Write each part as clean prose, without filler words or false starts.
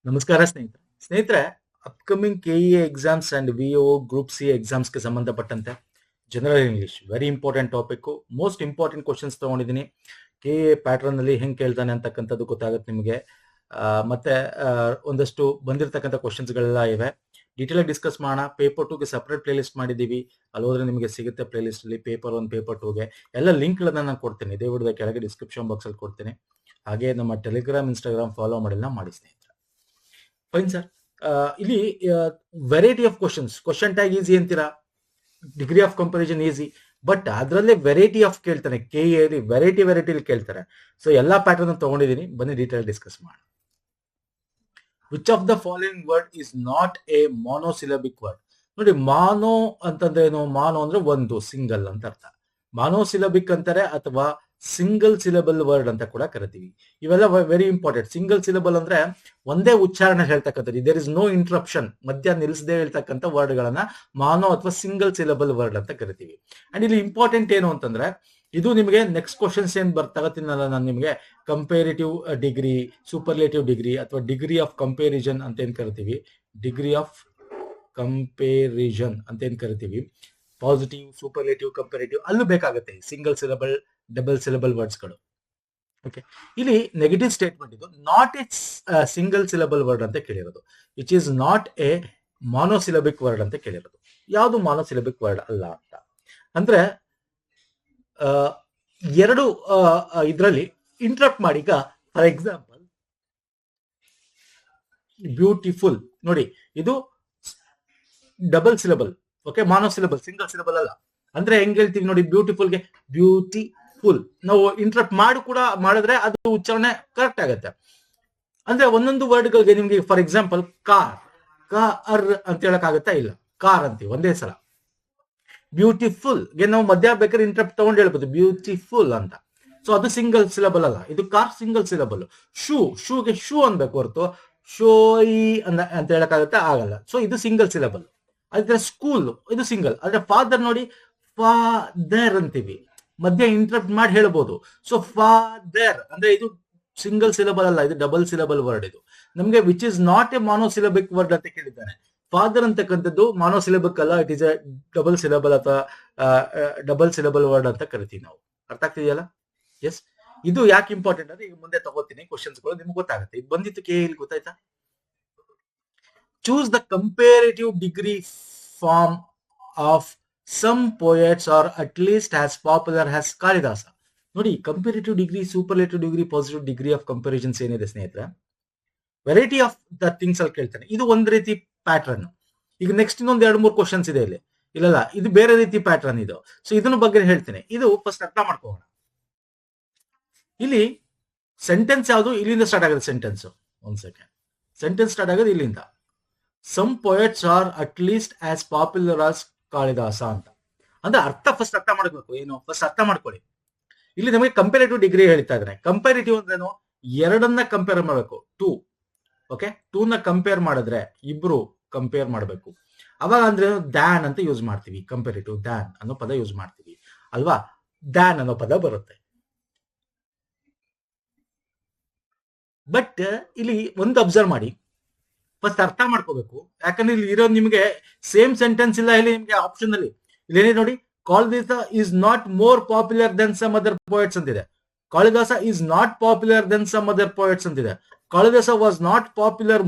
ನಮಸ್ಕಾರ ಸ್ನೇಹಿತರೆ upcoming KE exams and VO group C ಎಕ್ಸಾಮ್ಸ್ಗೆ ಸಂಬಂಧಪಟ್ಟಂತೆ general English very important topic. Most important questions ತಗೊಂಡಿದ್ದೀನಿ. ಕೆಇ ಪ್ಯಾಟರ್ನ್ ಅಲ್ಲಿ ಹೆಂಗ್ ಕೇಳ್ತಾನೆ ಅಂತಕ್ಕಂಥದ್ದು ಗೊತ್ತಾಗುತ್ತೆ ನಿಮಗೆ. ಮತ್ತೆ ಒಂದಷ್ಟು ಬಂದಿರತಕ್ಕಂಥ ಕ್ವಶನ್ಸ್ ಗಳೆಲ್ಲ ಇವೆ. ಡೀಟೇಲ್ ಆಗಿ ಡಿಸ್ಕಸ್ ಮಾಡೋಣ. ಪೇಪರ್ 2ಗೆ ಸಪರೇಟ್ ಪ್ಲೇ ಲಿಸ್ಟ್ ಮಾಡಿದ್ದೀವಿ. ಅಲ್ಲಿ ಹೋದ್ರೆ ನಿಮಗೆ ಸಿಗುತ್ತೆ ಪ್ಲೇ ಲಿಸ್ಟ್ ಅಲ್ಲಿ ಪೇಪರ್ 1 ಪೇಪರ್ 2ಗೆ ಎಲ್ಲ ಲಿಂಕ್ ಗಳನ್ನ ನಾನು ಕೊಡ್ತೀನಿ. ಇದೇ ವಿಡಿಯೋದ ಕೆಳಗೆ ಡಿಸ್ಕ್ರಿಪ್ಷನ್ ಬಾಕ್ಸ್ ಅಲ್ಲಿ ಕೊಡ್ತೀನಿ. ಹಾಗೆ ನಮ್ಮ ಟೆಲಿಗ್ರಾಮ್ ಇನ್ಸ್ಟಾಗ್ರಾಮ್ ಫಾಲೋ ಮಾಡಿಲ್ಲ ಮಾಡಿ ಸ್ನೇಹಿತರೆ. Fine sir. ಇಲ್ಲಿ variety of question tag easy ಅಂತೀರಾ, degree of comparison easy, but ಅದರಲ್ಲೇ ವೆರೈಟಿ ಆಫ್ ಕೇಳ್ತಾನೆ. ಕೆಇ ವೆರೈಟಿ ಕೇಳ್ತಾರೆ. ಸೊ ಎಲ್ಲಾ ಪ್ಯಾಟರ್ನ್ ತಗೊಂಡಿದ್ದೀನಿ, ಬನ್ನಿ ಡೀಟೇಲ್ ಡಿಸ್ಕಸ್ ಮಾಡೋಣ. Which of the following word is not a monosyllabic word? ನೋಡಿ, ಮಾನೋ ಅಂತಂದ್ರೆ ಏನು? ಮಾನೋ ಅಂದ್ರೆ ಒಂದು, ಸಿಂಗಲ್ ಅಂತ ಅರ್ಥ. ಮಾನೋಸಿಲಬಿಕ್ ಅಂತಾರೆ ಅಥವಾ ಸಿಂಗಲ್ ಸಿಲಬಲ್ ವರ್ಡ್ ಅಂತ ಕೂಡ ಕರಿತೀವಿ. ಇವೆಲ್ಲ ವೆರಿ ಇಂಪಾರ್ಟೆಂಟ್. ಸಿಂಗಲ್ ಸಿಲಬಲ್ ಅಂದ್ರೆ ಒಂದೇ ಉಚ್ಚಾರಣೆ ಹೇಳ್ತಕ್ಕಂಥದ್ದು, ದೇರ್ ಇಸ್ ನೋ ಇಂಟ್ರಪ್ಷನ್, ಮಧ್ಯ ನಿಲ್ಲಿಸದೆ ಹೇಳ್ತಕ್ಕಂಥ ವರ್ಡ್ ಗಳನ್ನ ಮಾನೋ ಅಥವಾ ಸಿಂಗಲ್ ಸಿಲಬಲ್ ವರ್ಡ್ ಅಂತ ಕರಿತೀವಿ. ಅಂಡ್ ಇಲ್ಲಿ ಇಂಪಾರ್ಟೆಂಟ್ ಏನು ಅಂತಂದ್ರೆ, ಇದು ನಿಮಗೆ ನೆಕ್ಸ್ಟ್ ಕ್ವಶನ್ಸ್ ಏನ್ ತಗೋತೀನಲ್ಲ ನಾನು ನಿಮಗೆ, ಕಂಪೇರಿಟಿವ್ ಡಿಗ್ರಿ, ಸೂಪರ್ಲೇಟಿವ್ ಡಿಗ್ರಿ ಅಥವಾ ಡಿಗ್ರಿ ಆಫ್ ಕಂಪೇರಿಸನ್ ಅಂತ ಏನ್ ಕರಿತೀವಿ, ಡಿಗ್ರಿ ಆಫ್ ಕಂಪೇರಿಸನ್ ಅಂತ ಏನ್ ಕರಿತೀವಿ, ಪಾಸಿಟಿವ್, ಸೂಪರ್ಲೇಟಿವ್, ಕಂಪೇರಿಟಿವ್, ಅಲ್ಲೂ ಬೇಕಾಗುತ್ತೆ single syllable, double syllable words ಗಳು. ಓಕೆ, ಇಲ್ಲಿ ನೆಗೆಟಿವ್ ಸ್ಟೇಟ್ಮೆಂಟ್ ಇದು, not a single syllable word ಅಂತ ಕೇಳಿರೋದು, which is not a monosyllabic word ಅಂತ ಕೇಳಿರೋದು. ಯಾವುದು ಮಾನೋಸಿಲಬಿಕ್ ವರ್ಡ್ ಅಲ್ಲ ಅಂತ ಅಂದ್ರೆ, ಎರಡು ಇದರಲ್ಲಿ ಇಂಟ್ರಪ್ಟ್ ಮಾಡಿ. ಈಗ ಫಾರ್ ಎಕ್ಸಾಂಪಲ್ ಬ್ಯೂಟಿಫುಲ್ ನೋಡಿ, ಇದು double syllable. Okay, monosyllable, single syllable ಅಲ್ಲ. ಅಂದ್ರೆ ಹೆಂಗ್ ಹೇಳ್ತೀವಿ ನೋಡಿ, ಬ್ಯೂಟಿಫುಲ್ಗೆ ಬ್ಯೂಟಿಫುಲ್ ನಾವು ಇಂಟ್ರಪ್ಟ್ ಮಾಡಿ ಕೂಡ ಮಾಡಿದ್ರೆ ಅದು ಉಚ್ಚಾರಣೆ ಕರೆಕ್ಟ್ ಆಗುತ್ತೆ. ಅಂದ್ರೆ ಒಂದೊಂದು ವರ್ಡ್ಗಳಿಗೆ ನಿಮ್ಗೆ ಫಾರ್ ಎಕ್ಸಾಂಪಲ್ ಕಾರ್ ಅಂತ ಹೇಳಕ್ ಆಗುತ್ತಾ? ಇಲ್ಲ, ಕಾರ್ ಅಂತೀವಿ ಒಂದೇ ಸಲ. ಬ್ಯೂಟಿಫುಲ್ ಗೆ ನಾವು ಮಧ್ಯ ಬೇಕಾದ್ರೆ ಇಂಟ್ರಪ್ಟ್ ತಗೊಂಡು ಹೇಳ್ಬೋದು ಬ್ಯೂಟಿಫುಲ್ ಅಂತ. ಸೊ ಅದು ಸಿಂಗಲ್ ಸಿಲಬಲ್ ಅಲ್ಲ. ಇದು ಕಾರ್ ಸಿಂಗಲ್ ಸಿಲಬಲ್. ಶೂಗೆ ಶೂ ಅನ್ಬೇಕು ಹೊರತು ಶೋಯಿ ಅಂತ ಹೇಳಕ್ಕಾಗತ್ತೆ? ಆಗಲ್ಲ. ಸೊ ಇದು ಸಿಂಗಲ್ ಸಿಲಬಲ್. ಅದ್ರ ಸ್ಕೂಲ್ ಇದು ಸಿಂಗಲ್. ಆದ್ರೆ ಫಾದರ್ ನೋಡಿ, ಫಾದರ್ ಅಂತೀವಿ, ಮಧ್ಯ ಇಂಟ್ರಪ್ಟ್ ಮಾಡಿ ಹೇಳ್ಬೋದು. ಸೊ ಫಾದರ್ ಅಂದ್ರೆ ಇದು ಸಿಂಗಲ್ ಸಿಲಬಲ್ ಅಲ್ಲ, ಇದು ಡಬಲ್ ಸಿಲಬಲ್ ವರ್ಡ್. ಇದು ನಮ್ಗೆ which is not a monosyllabic word ಅಂತ ಕೇಳಿದ್ದಾನೆ. ಫಾದರ್ ಅಂತಕ್ಕಂಥದ್ದು ಮಾನೋಸಿಲಬಿಕ್ ಅಲ್ಲ, it is a double syllable ಅಥವಾ ಡಬಲ್ ಸಿಲಬಲ್ ವರ್ಡ್ ಅಂತ ಕರಿತೀವಿ ನಾವು. ಅರ್ಥ ಆಗ್ತಿದೆಯಲ್ಲ? ಎಸ್, ಇದು ಯಾಕೆ ಇಂಪಾರ್ಟೆಂಟ್ ಅಂದ್ರೆ ಈಗ ಮುಂದೆ ತಗೋತೀನಿ ಕ್ವಶನ್ಸ್ ಗಳು, ನಿಮ್ಗೆ ಗೊತ್ತಾಗುತ್ತೆ. ಇದು ಬಂದಿತ್ತು ಕೆ ಇಲ್ಲಿ, ಗೊತ್ತಾಯ್ತಾ? Choose the comparative degree form of some poets are at least as popular as Kalidasa. ನೋಡಿ, comparative degree, superlative degree, positive degree of comparisons ಏನಿದೆ ಸ್ನೇಹಿತರೆ, ವೆರೈಟಿ ಆಫ್ ದ ಥಿಂಗ್ಸ್ ಅಲ್ಲಿ ಕೇಳ್ತಾನೆ. ಇದು ಒಂದ್ ರೀತಿ ಪ್ಯಾಟರ್ನ್. ಈಗ ನೆಕ್ಸ್ಟ್ ಇನ್ನೊಂದ್ 2-3 ಕ್ವಶನ್ಸ್ ಇದೆ ಇಲ್ಲಿ. ಇಲ್ಲ, ಇದು ಬೇರೆ ರೀತಿ ಪ್ಯಾಟರ್ನ್ ಇದು. ಸೊ ಇದನ್ನ ಬಗ್ಗೆ ಹೇಳ್ತೇನೆ. ಇದು ಫಸ್ಟ್ ಅರ್ಥ ಮಾಡ್ಕೋಣ. ಇಲ್ಲಿ ಸೆಂಟೆನ್ಸ್ ಯಾವುದು? ಇಲ್ಲಿಂದ ಸ್ಟಾರ್ಟ್ ಆಗುತ್ತೆ ಸೆಂಟೆನ್ಸ್. ಒಂದ್ ಸೆಕೆಂಡ್. ಸೆಂಟೆನ್ಸ್ ಸ್ಟಾರ್ಟ್ ಆಗೋದು ಇಲ್ಲಿಂದ. Some poets are at least as popular as Kalidasa ಅಂತ. ಅಂದ್ರೆ ಅರ್ಥ ಫಸ್ಟ್ ಅರ್ಥ ಮಾಡ್ಬೇಕು. ಏನು ಫಸ್ಟ್ ಅರ್ಥ ಮಾಡ್ಕೊಳ್ಳಿ. ಇಲ್ಲಿ ನಮಗೆ ಕಂಪೇರಿಟಿವ್ ಡಿಗ್ರಿ ಹೇಳ್ತಾ ಇದ್ದಾನೆ. ಕಂಪೇರಿಟಿವ್ ಅಂದ್ರೇನು? ಎರಡನ್ನ ಕಂಪೇರ್ ಮಾಡಬೇಕು. ಟೂ. ಓಕೆ, ಟೂನ ಕಂಪೇರ್ ಮಾಡಿದ್ರೆ ಇಬ್ರು ಕಂಪೇರ್ ಮಾಡಬೇಕು. ಅವಾಗ ಅಂದ್ರೆ ದ್ಯಾನ್ ಅಂತ ಯೂಸ್ ಮಾಡ್ತೀವಿ. ಕಂಪೇರಿಟಿವ್ ದ್ಯಾನ್ ಅನ್ನೋ ಪದ ಯೂಸ್ ಮಾಡ್ತೀವಿ ಅಲ್ವಾ? ದ್ಯಾನ್ ಅನ್ನೋ ಪದ ಬರುತ್ತೆ. ಬಟ್ ಇಲ್ಲಿ ಒಂದು ಅಬ್ಸರ್ವ್ ಮಾಡಿ, ಫಸ್ಟ್ ಅರ್ಥ ಮಾಡ್ಕೋಬೇಕು. ಯಾಕಂದ್ರೆ ಇಲ್ಲಿ ಇರೋ ನಿಮಗೆ ಸೇಮ್ ಸೆಂಟೆನ್ಸ್ ಇಲ್ಲ. ಇಲ್ಲಿ ನಿಮ್ಗೆ ಆಪ್ಷನ್ ಅಲ್ಲಿ ಇಲ್ಲಿ ನೋಡಿ, Kalidasa is not more popular than some other poets ಅಂತಿದೆ. Kalidasa is not popular than some other poets ಅಂತಿದೆ. Kalidasa was not popular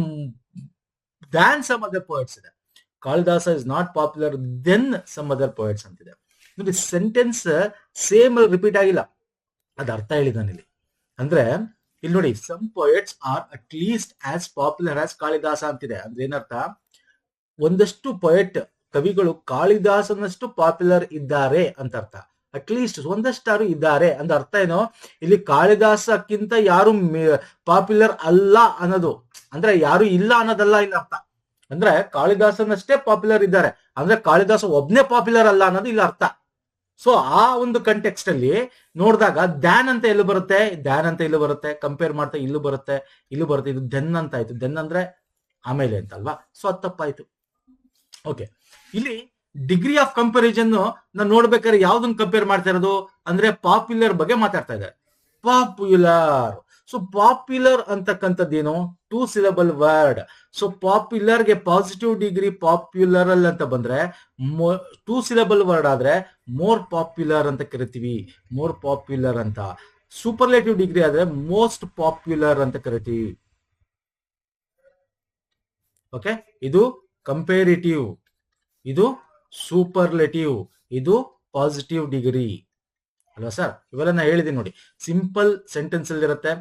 than some other poets ಇದೆ. Kalidasa is not popular than some other poets ಅಂತಿದೆ. ನೋಡಿ, ಸೆಂಟೆನ್ಸ್ ಸೇಮ್ ರಿಪೀಟ್ ಆಗಿಲ್ಲ. ಅದ ಅರ್ಥ ಹೇಳಿದಾನೆ ಇಲ್ಲಿ. ಅಂದ್ರೆ ಇಲ್ಲಿ ನೋಡಿ, some poets are at least as popular as Kalidasa ಅಂತಿದೆ. ಅಂದ್ರೆ ಏನರ್ಥ? ಒಂದಷ್ಟು ಪೊಯಟ್ ಕವಿಗಳು ಕಾಳಿದಾಸನಷ್ಟು ಪಾಪ್ಯುಲರ್ ಇದ್ದಾರೆ ಅಂತ ಅರ್ಥ. ಅಟ್ ಲೀಸ್ಟ್ ಒಂದಷ್ಟಾರು ಇದ್ದಾರೆ ಅಂದ್ರೆ ಅರ್ಥ ಏನೋ, ಇಲ್ಲಿ ಕಾಳಿದಾಸಕ್ಕಿಂತ ಯಾರು ಪಾಪ್ಯುಲರ್ ಅಲ್ಲ ಅನ್ನೋದು, ಅಂದ್ರೆ ಯಾರು ಇಲ್ಲ ಅನ್ನೋದಲ್ಲ ಇಲ್ಲಿ ಅರ್ಥ. ಅಂದ್ರೆ ಕಾಳಿದಾಸನಷ್ಟೇ ಪಾಪ್ಯುಲರ್ ಇದ್ದಾರೆ, ಅಂದ್ರೆ ಕಾಳಿದಾಸ ಒಬ್ನೇ ಪಾಪ್ಯುಲರ್ ಅಲ್ಲ ಅನ್ನೋದು ಇಲ್ಲಿ ಅರ್ಥ. ಸೊ ಆ ಒಂದು ಕಂಟೆಕ್ಸ್ಟ್ ಅಲ್ಲಿ ನೋಡಿದಾಗ ದ್ಯಾನ್ ಅಂತ ಎಲ್ಲೂ ಬರುತ್ತೆ, ದ್ಯಾನ್ ಅಂತ ಇಲ್ಲೂ ಬರುತ್ತೆ, ಕಂಪೇರ್ ಮಾಡ್ತಾ ಇಲ್ಲೂ ಬರುತ್ತೆ, ಇಲ್ಲೂ ಬರುತ್ತೆ. ಇದು ದೆನ್ ಅಂತ ಆಯ್ತು. ದೆನ್ ಅಂದ್ರೆ ಆಮೇಲೆ ಅಂತ ಅಲ್ವಾ? ಸೊ ಅದು ತಪ್ಪಾಯ್ತು. ಓಕೆ, ಇಲ್ಲಿ ಡಿಗ್ರಿ ಆಫ್ ಕಂಪೇರಿಸನ್ ನಾನು ನೋಡ್ಬೇಕಾದ್ರೆ ಯಾವ್ದನ್ನ ಕಂಪೇರ್ ಮಾಡ್ತಾ ಇರೋದು ಅಂದ್ರೆ ಪಾಪ್ಯುಲರ್ ಬಗ್ಗೆ ಮಾತಾಡ್ತಾ ಇದ್ದಾರೆ. ಪಾಪ್ಯುಲರ್. ಸೊ ಪಾಪ್ಯುಲರ್ ಅಂತಕ್ಕಂಥದ್ದೇನು 2 syllable ವರ್ಡ್. ಸೊ ಪಾಪ್ಯುಲರ್ಗೆ ಪಾಸಿಟಿವ್ ಡಿಗ್ರಿ ಪಾಪ್ಯುಲರ್ ಅಂತ ಬಂದ್ರೆ 2 syllable ವರ್ಡ್ ಆದ್ರೆ ಮೋರ್ ಪಾಪ್ಯುಲರ್ ಅಂತ ಕರಿತೀವಿ, ಮೋರ್ ಪಾಪ್ಯುಲರ್ ಅಂತ. ಸೂಪರ್ಲೇಟಿವ್ ಡಿಗ್ರಿ ಆದ್ರೆ ಮೋಸ್ಟ್ ಪಾಪ್ಯುಲರ್ ಅಂತ ಕರಿತೀವಿ. ಓಕೆ, ಇದು ಕಂಪೇರಿಟಿವ್, ಇದು ಸೂಪರ್ಲೇಟಿವ್, ಇದು ಪಾಸಿಟಿವ್ ಡಿಗ್ರಿ ಅಲ್ವಾ ಸರ್? ಇವೆಲ್ಲ ನಾ ಹೇಳಿದೀನಿ ನೋಡಿ. ಸಿಂಪಲ್ ಸೆಂಟೆನ್ಸ್ ಅಲ್ಲಿ ಇರುತ್ತೆ,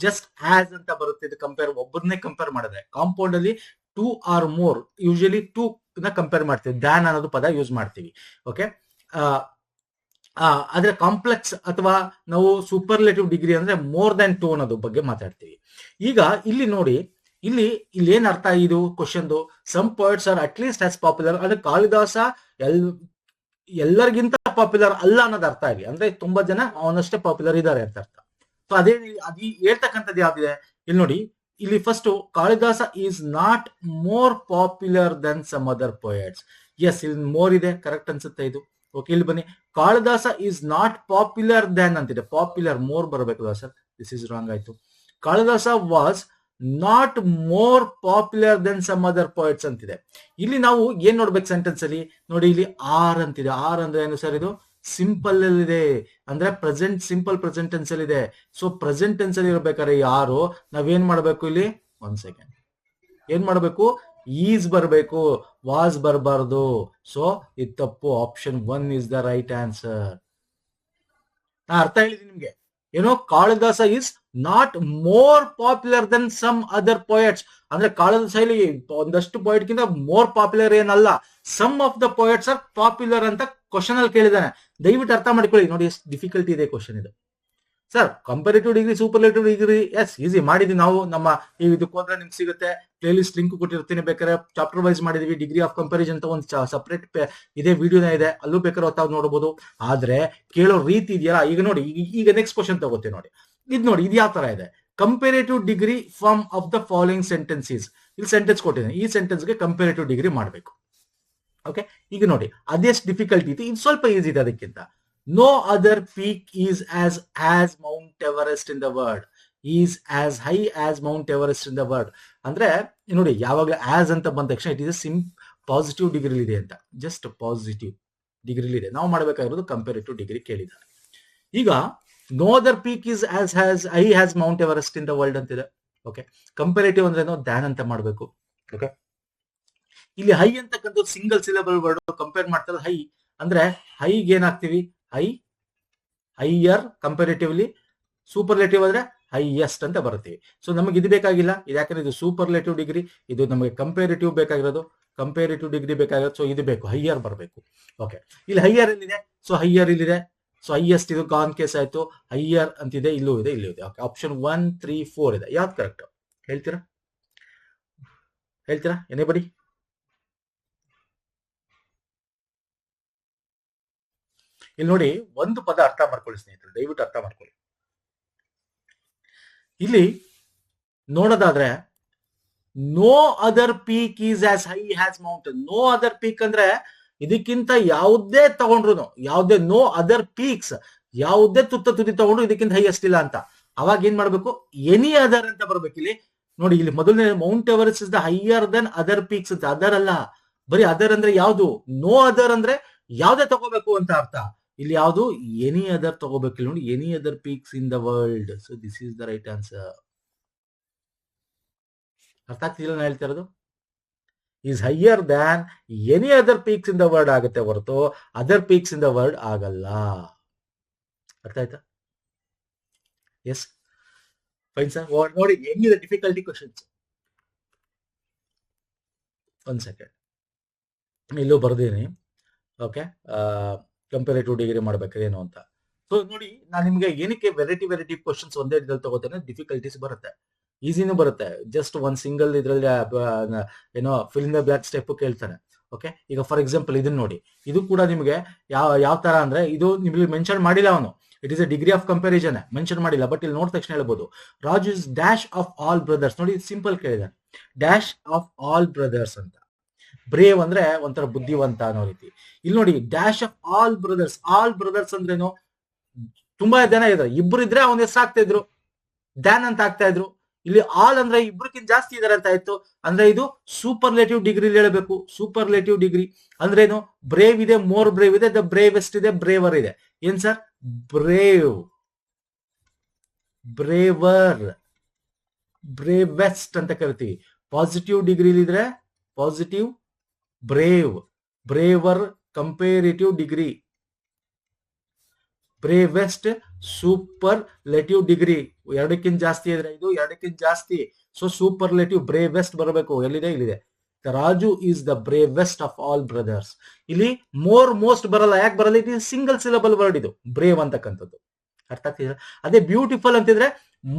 ಜಸ್ಟ್ ಆಸ್ ಅಂತ ಬರುತ್ತೆ. ಇದು ಕಂಪೇರ್, ಒಬ್ಬರನ್ನೇ ಕಂಪೇರ್ ಮಾಡಿದ್ರೆ. ಕಾಂಪೌಂಡ್ ಅಲ್ಲಿ 2 or more, ಯೂಶಲಿ 2 ನ ಕಂಪೇರ್ ಮಾಡ್ತೀವಿ, ದ್ಯಾನ್ ಅನ್ನೋದು ಪದ ಯೂಸ್ ಮಾಡ್ತೀವಿ. ಓಕೆ, ಆದ್ರೆ ಕಾಂಪ್ಲೆಕ್ಸ್ ಅಥವಾ ನಾವು ಸೂಪರ್ಲೇಟಿವ್ ಡಿಗ್ರಿ ಅಂದ್ರೆ ಮೋರ್ ದನ್ 2 ಅನ್ನೋದು ಬಗ್ಗೆ ಮಾತಾಡ್ತೀವಿ. ಈಗ ಇಲ್ಲಿ ನೋಡಿ, ಇಲ್ಲಿ ಏನ್ ಅರ್ಥ ಇದು ಕ್ವಶನ್ದು? Some poets are at least as popular ಅಂದ್ರೆ ಕಾಳಿದಾಸ ಎಲ್ಲರಿಗಿಂತ ಪಾಪ್ಯುಲರ್ ಅಲ್ಲ ಅನ್ನೋದು ಅರ್ಥ ಆಗಿ, ಅಂದ್ರೆ ತುಂಬಾ ಜನ ಅವನಷ್ಟೇ ಪಾಪ್ಯುಲರ್ ಇದ್ದಾರೆ ಅಂತ ಅರ್ಥ. ಸೊ ಅದೇ ಹೇಳ್ತಕ್ಕಂಥದ್ದು ಯಾವ್ದಿದೆ ಇಲ್ಲಿ ನೋಡಿ. ಇಲ್ಲಿ first Kalidasa is not more popular than some other poets. Yes, ಇಲ್ಲಿ ಮೋರ್ ಇದೆ, ಕರೆಕ್ಟ್ ಅನ್ಸುತ್ತೆ ಇದು. ಓಕೆ, ಇಲ್ಲಿ ಬನ್ನಿ. Kalidasa is not popular than ಅಂತಿದೆ, ಪಾಪ್ಯುಲರ್ ಮೋರ್ ಬರಬೇಕು ಸರ್, ದಿಸ್ ಇಸ್ ರಾಂಗ್ ಆಯ್ತು. Kalidasa was not more popular than some other poets ಅಂತಿದೆ. ಇಲ್ಲಿ ನಾವು ಏನ್ ನೋಡ್ಬೇಕು ಸೆಂಟೆನ್ಸ್ ಅಲ್ಲಿ ನೋಡಿ, ಇಲ್ಲಿ ಆರ್ ಅಂತಿದೆ. ಆರ್ ಅಂದ್ರೆ ಏನು ಸರ್? ಇದು ಸಿಂಪಲ್ ಅಲ್ಲಿ ಇದೆ, ಅಂದ್ರೆ ಪ್ರೆಸೆಂಟ್, ಸಿಂಪಲ್ ಪ್ರೆಸೆಂಟ್ ಟೆನ್ಸ್ ಅಲ್ಲಿ ಇದೆ. ಸೊ ಪ್ರೆಸೆಂಟ್ ಟೆನ್ಸ್ ಅಲ್ಲಿ ಇರ್ಬೇಕಾದ್ರೆ ಯಾರು ನಾವೇನ್ ಮಾಡ್ಬೇಕು ಇಲ್ಲಿ? 1 second, ಏನ್ ಮಾಡ್ಬೇಕು? ಈಸ್ ಬರ್ಬೇಕು, ವಾಸ್ ಬರಬಾರ್ದು. ಸೊ ಇದು ತಪ್ಪು. Option 1 is the right answer. ನಾ ಅರ್ಥ ಹೇಳಿದೀನಿ ನಿಮ್ಗೆ ಏನೋ. Kalidasa is not more popular than some other poets ಅಂದ್ರೆ ಕಾಳಿದಾಸ ಇಲ್ಲಿ ಒಂದಷ್ಟು ಪೋಯಟ್ ಗಿಂತ ಮೋರ್ ಪಾಪ್ಯುಲರ್ ಏನಲ್ಲ. Some of the poets are popular ಅಂತ ಕ್ವಶನ್ ಅಲ್ಲಿ ಕೇಳಿದಾನೆ. ದಯವಿಟ್ಟು ಅರ್ಥ ಮಾಡ್ಕೊಳ್ಳಿ. ನೋಡಿ ಎಷ್ಟು ಡಿಫಿಕಲ್ಟಿ ಇದೆ ಕ್ವಶನ್ ಇದು. Sir comparative degree, superlative degree, yes easy ಮಾಡಿದ್ವಿ ನಾವು. ನಮ್ಮ ಇದಕ್ಕೆ ಹೋದ್ರೆ ನಿಮ್ಗೆ ಸಿಗುತ್ತೆ, ಪ್ಲೇ ಲಿಸ್ಟ್ ಲಿಂಕ್ ಕೊಟ್ಟಿರ್ತೀನಿ, ಬೇಕಾದ್ರೆ ಚಾಪ್ಟರ್ ವೈಸ್ ಮಾಡಿದೀವಿ. ಡಿಗ್ರಿ ಆಫ್ ಕಂಪಾರಿಸನ್ ಅಂತ ಒಂದು ಸಪರೇಟ್ ಇದೇ ವಿಡಿಯೋನ ಇದೆ, ಅಲ್ಲೂ ಬೇಕಾದ್ರೆ ಹೊತ್ತಾವ್ ನೋಡಬಹುದು. ಆದ್ರೆ ಕೇಳೋ ರೀತಿ ಇದೆಯಲ್ಲ. ಈಗ ನೋಡಿ, ಈಗ ನೆಕ್ಸ್ಟ್ ಕ್ವಶನ್ ತಗೋತೀವಿ ನೋಡಿ. ಇದು ನೋಡಿ, ಇದು ಯಾವ ತರ ಇದೆ? Comparative degree from of the following sentences. ಇಲ್ಲಿ ಸೆಂಟೆನ್ಸ್ ಕೊಟ್ಟಿದ್ದೀನಿ, ಈ ಸೆಂಟೆನ್ಸ್ಗೆ ಕಂಪೇರಿಟಿವ್ ಡಿಗ್ರಿ ಮಾಡಬೇಕು. ಓಕೆ, ಈಗ ನೋಡಿ ಅದೆಷ್ಟು ಡಿಫಿಕಲ್ಟಿ ಇದೆ. ಇದು ಸ್ವಲ್ಪ ಈಸಿ ಇದೆ ಅದಕ್ಕಿಂತ. No other peak is as Mount Everest in the world. Is as high as Mount Everest in the world. ಅಂದ್ರೆ ನೋಡಿ, ಯಾವಾಗಲೂ ಆಸ್ ಅಂತ ಬಂದ ತಕ್ಷಣ ಇಟ್ ಇಸ್ ಪಾಸಿಟಿವ್ ಡಿಗ್ರಿ ಇದೆ ಅಂತ, ಜಸ್ಟ್ ಪಾಸಿಟಿವ್ ಡಿಗ್ರಿ ಇದೆ. ನಾವು ಮಾಡಬೇಕಾಗಿರೋದು ಕಂಪೇರಿಟಿವ್ ಡಿಗ್ರಿ ಕೇಳಿದ್ದಾರೆ. ಈಗ no other peak is as high as Mount Everest in the world ಅಂತಿದೆ. ಓಕೆ, ಕಂಪೇರಿಟಿವ್ ಅಂದ್ರೆ ಏನೋ ದ್ಯಾನ್ ಅಂತ ಮಾಡಬೇಕು. ಓಕೆ, ಇಲ್ಲಿ ಹೈ ಅಂತಕ್ಕಂಥ ಸಿಂಗಲ್ ಸಿಲೆಬಲ್ ವರ್ಡ್ ಕಂಪೇರ್ ಮಾಡ್ತಾರೆ. ಹೈ ಅಂದ್ರೆ ಹೈಗೆ ಏನಾಗ್ತೀವಿ? Higher comparatively. ಸೂಪರ್ಲೇಟಿವ್ ಆದ್ರೆ ಹೈಯೆಸ್ಟ್ ಅಂತ ಬರ್ತೀವಿ. ಸೊ ನಮಗೆ ಇದು ಬೇಕಾಗಿಲ್ಲ, ಇದು ಯಾಕಂದ್ರೆ ಇದು ಸೂಪರ್ಲೇಟಿವ್ ಡಿಗ್ರಿ, ಇದು ನಮಗೆ ಕಂಪೇರಿಟಿವ್ ಬೇಕಾಗಿರೋದು, ಕಂಪೇರಿಟಿವ್ ಡಿಗ್ರಿ ಬೇಕಾಗಿರೋದು. ಸೊ ಇದು ಬೇಕು, ಹೈಯರ್ ಬರಬೇಕು. ಓಕೆ, ಇಲ್ಲಿ ಹೈಯರ್ ಎಲ್ಲಿದೆ? ಸೊ ಹೈಯರ್ ಇಲ್ಲಿದೆ. ಸೊ ಹೈಯೆಸ್ಟ್ ಇದು ಗಾನ್ ಕೇಸ್ ಆಯ್ತು. ಹೈಯರ್ ಅಂತಿದೆ, ಇಲ್ಲೂ ಇದೆ, ಇಲ್ಲೂ ಇದೆ. ಓಕೆ, ಆಪ್ಷನ್ 1, 3, 4 ಇದೆ. ಯಾವ್ದು ಕರೆಕ್ಟ್ ಹೇಳ್ತೀರಾ? ಎನಿಬಡಿ? ಇಲ್ಲಿ ನೋಡಿ, ಒಂದು ಪದ ಅರ್ಥ ಮಾಡ್ಕೊಳ್ಳಿ ಸ್ನೇಹಿತರು, ದಯವಿಟ್ಟು ಅರ್ಥ ಮಾಡ್ಕೊಳ್ಳಿ. ಇಲ್ಲಿ ನೋಡೋದಾದ್ರೆ no other peak is as high as mountain. No other peak ಅಂದ್ರೆ ಇದಕ್ಕಿಂತ ಯಾವುದೇ ತಗೊಂಡ್ರು, ಯಾವುದೇ ನೋ ಅದರ್ ಪೀಕ್ಸ್, ಯಾವುದೇ ತುದಿ ತಗೊಂಡ್ರು ಇದಕ್ಕಿಂತ ಹೈಯೆಸ್ಟ್ ಇಲ್ಲ ಅಂತ. ಅವಾಗ ಏನ್ ಮಾಡ್ಬೇಕು? ಎನಿ ಅದರ್ ಅಂತ ಬರ್ಬೇಕು. ಇಲ್ಲಿ ನೋಡಿ, ಇಲ್ಲಿ ಮೊದಲನೇ Mount Everest is the higher then other peaks ಅಂತ. ಅದರ್ ಅಲ್ಲ, ಬರೀ ಅದರ್ ಅಂದ್ರೆ ಯಾವುದು? ನೋ ಅದರ್ ಅಂದ್ರೆ ಯಾವ್ದೇ ತಗೋಬೇಕು ಅಂತ ಅರ್ಥ. ಇಲ್ಲಿ ಯಾವುದು? ಎನಿ ಅದರ್ ತಗೋಬೇಕು. ನೋಡಿ, any other peaks in the world. So this is the right answer. ಅರ್ಥ ಆಗ್ತಿಲ್ಲ ನಾ ಹೇಳ್ತಾ ಇರೋದು? Is higher than any other peaks in the world ಆಗುತ್ತೆ ಹೊರತು other peaks in the world ಆಗಲ್ಲ. ಅರ್ಥ ಆಯ್ತಾ? Yes, fine sir. ನೋಡಿ ಹೆಂಗಿದೆ ಡಿಫಿಕಲ್ಟಿ ಕ್ವಶನ್ಸ್. 1 second, ಇಲ್ಲೂ ಬರ್ದೀನಿ. ಓಕೆ, ಕಂಪೇರಿಟಿವ್ ಡಿಗ್ರಿ ಮಾಡ್ಬೇಕಾದ್ರೆ ಏನು ಅಂತ. ಸೊ ನೋಡಿ, ನಾನು ನಿಮ್ಗೆ ಏನಕ್ಕೆ ವೆರೈಟಿ ಕ್ವಶನ್ಸ್ ಒಂದೇ ಇದ್ರಲ್ಲಿ ತಗೋತೇನೆ, ಡಿಫಿಕಲ್ಟೀಸ್ ಬರುತ್ತೆ, ಈಸಿನೂ ಬರುತ್ತೆ. ಜಸ್ಟ್ ಒಂದ್ ಸಿಂಗಲ್ ಇದ್ರಲ್ಲಿ ಏನೋ fill in the blank step ಕೇಳ್ತಾನೆ. ಓಕೆ, ಈಗ ಫಾರ್ ಎಕ್ಸಾಂಪಲ್ ಇದನ್ನ ನೋಡಿ. ಇದು ಕೂಡ ನಿಮಗೆ ಯಾವ ತರ ಅಂದ್ರೆ, ಇದು ನಿಮ್ಗೆ ಮೆನ್ಷನ್ ಮಾಡಿಲ್ಲ ಅವನು. It is a degree of comparison, mention ಮಾಡಿಲ್ಲ. ಬಟ್ ಇಲ್ಲಿ ನೋಡಿದ ತಕ್ಷಣ ಹೇಳ್ಬೋದು, Raju is dash of all brothers. ನೋಡಿ, ಸಿಂಪಲ್ ಕೇಳಿದಾನೆ, ಡ್ಯಾಶ್ ಆಫ್ ಆಲ್ ಬ್ರದರ್ಸ್ ಅಂತ. ಬ್ರೇವ್ ಅಂದ್ರೆ ಒಂಥರ ಬುದ್ಧಿವಂತ ಅನ್ನೋ ರೀತಿ. ಇಲ್ಲಿ ನೋಡಿ, dash of all brothers. All brothers ಅಂದ್ರೇನು? ತುಂಬಾ ಜನ ಇದ್ದಾರೆ, ಇಬ್ರು ಇದ್ರೆ ಅವನ ಹೆಸರು ಆಗ್ತಾ ಇದ್ರು. ದ್ಯಾನ್ ಅಂತ ಆಗ್ತಾ ಇದ್ರು. ಇಲ್ಲಿ ಆಲ್ ಅಂದ್ರೆ ಇಬ್ರಕ್ಕಿಂತ ಜಾಸ್ತಿ ಇದಾರೆ ಅಂತ ಆಯ್ತು. ಅಂದ್ರೆ ಇದು ಸೂಪರ್ಲೇಟಿವ್ ಡಿಗ್ರಿ ಹೇಳಬೇಕು. ಸೂಪರ್ಲೇಟಿವ್ ಡಿಗ್ರಿ ಅಂದ್ರೆ ಏನು? ಬ್ರೇವ್ ಇದೆ, ಮೋರ್ ಬ್ರೇವ್ ಇದೆ, ದ ಬ್ರೇವೆಸ್ಟ್ ಇದೆ, ಬ್ರೇವರ್ ಇದೆ. ಏನ್ ಸರ್? ಬ್ರೇವ್, ಬ್ರೇವರ್, ಬ್ರೇವೆಸ್ಟ್ ಅಂತ ಕರಿತೀವಿ. ಪಾಸಿಟಿವ್ ಡಿಗ್ರಿ ಇದ್ರೆ positive, brave, ಬ್ರೇವರ್, comparative degree, bravest, superlative degree. ಎರಡಕ್ಕಿಂತ ಜಾಸ್ತಿ ಇದ್ರೆ ಇದು, ಎರಡಕ್ಕಿಂತ ಜಾಸ್ತಿ. ಸೊ ಸೂಪರ್ಲೇಟಿವ್, ಬ್ರೇವೆಸ್ಟ್ ಬರಬೇಕು. ಎಲ್ಲಿದೆ? ಇಲ್ಲಿದೆ. Raju is the bravest of all brothers. ಇಲ್ಲಿ ಮೋರ್, ಮೋಸ್ಟ್ ಬರಲ್ಲ. ಯಾಕೆ ಬರಲ್ಲ? It is single syllable word ಇದು ಬ್ರೇವ್ ಅಂತಕ್ಕಂಥದ್ದು. ಅರ್ಥ ಆಗ್ತಿದೆ? ಅದೇ ಬ್ಯೂಟಿಫುಲ್ ಅಂತಿದ್ರೆ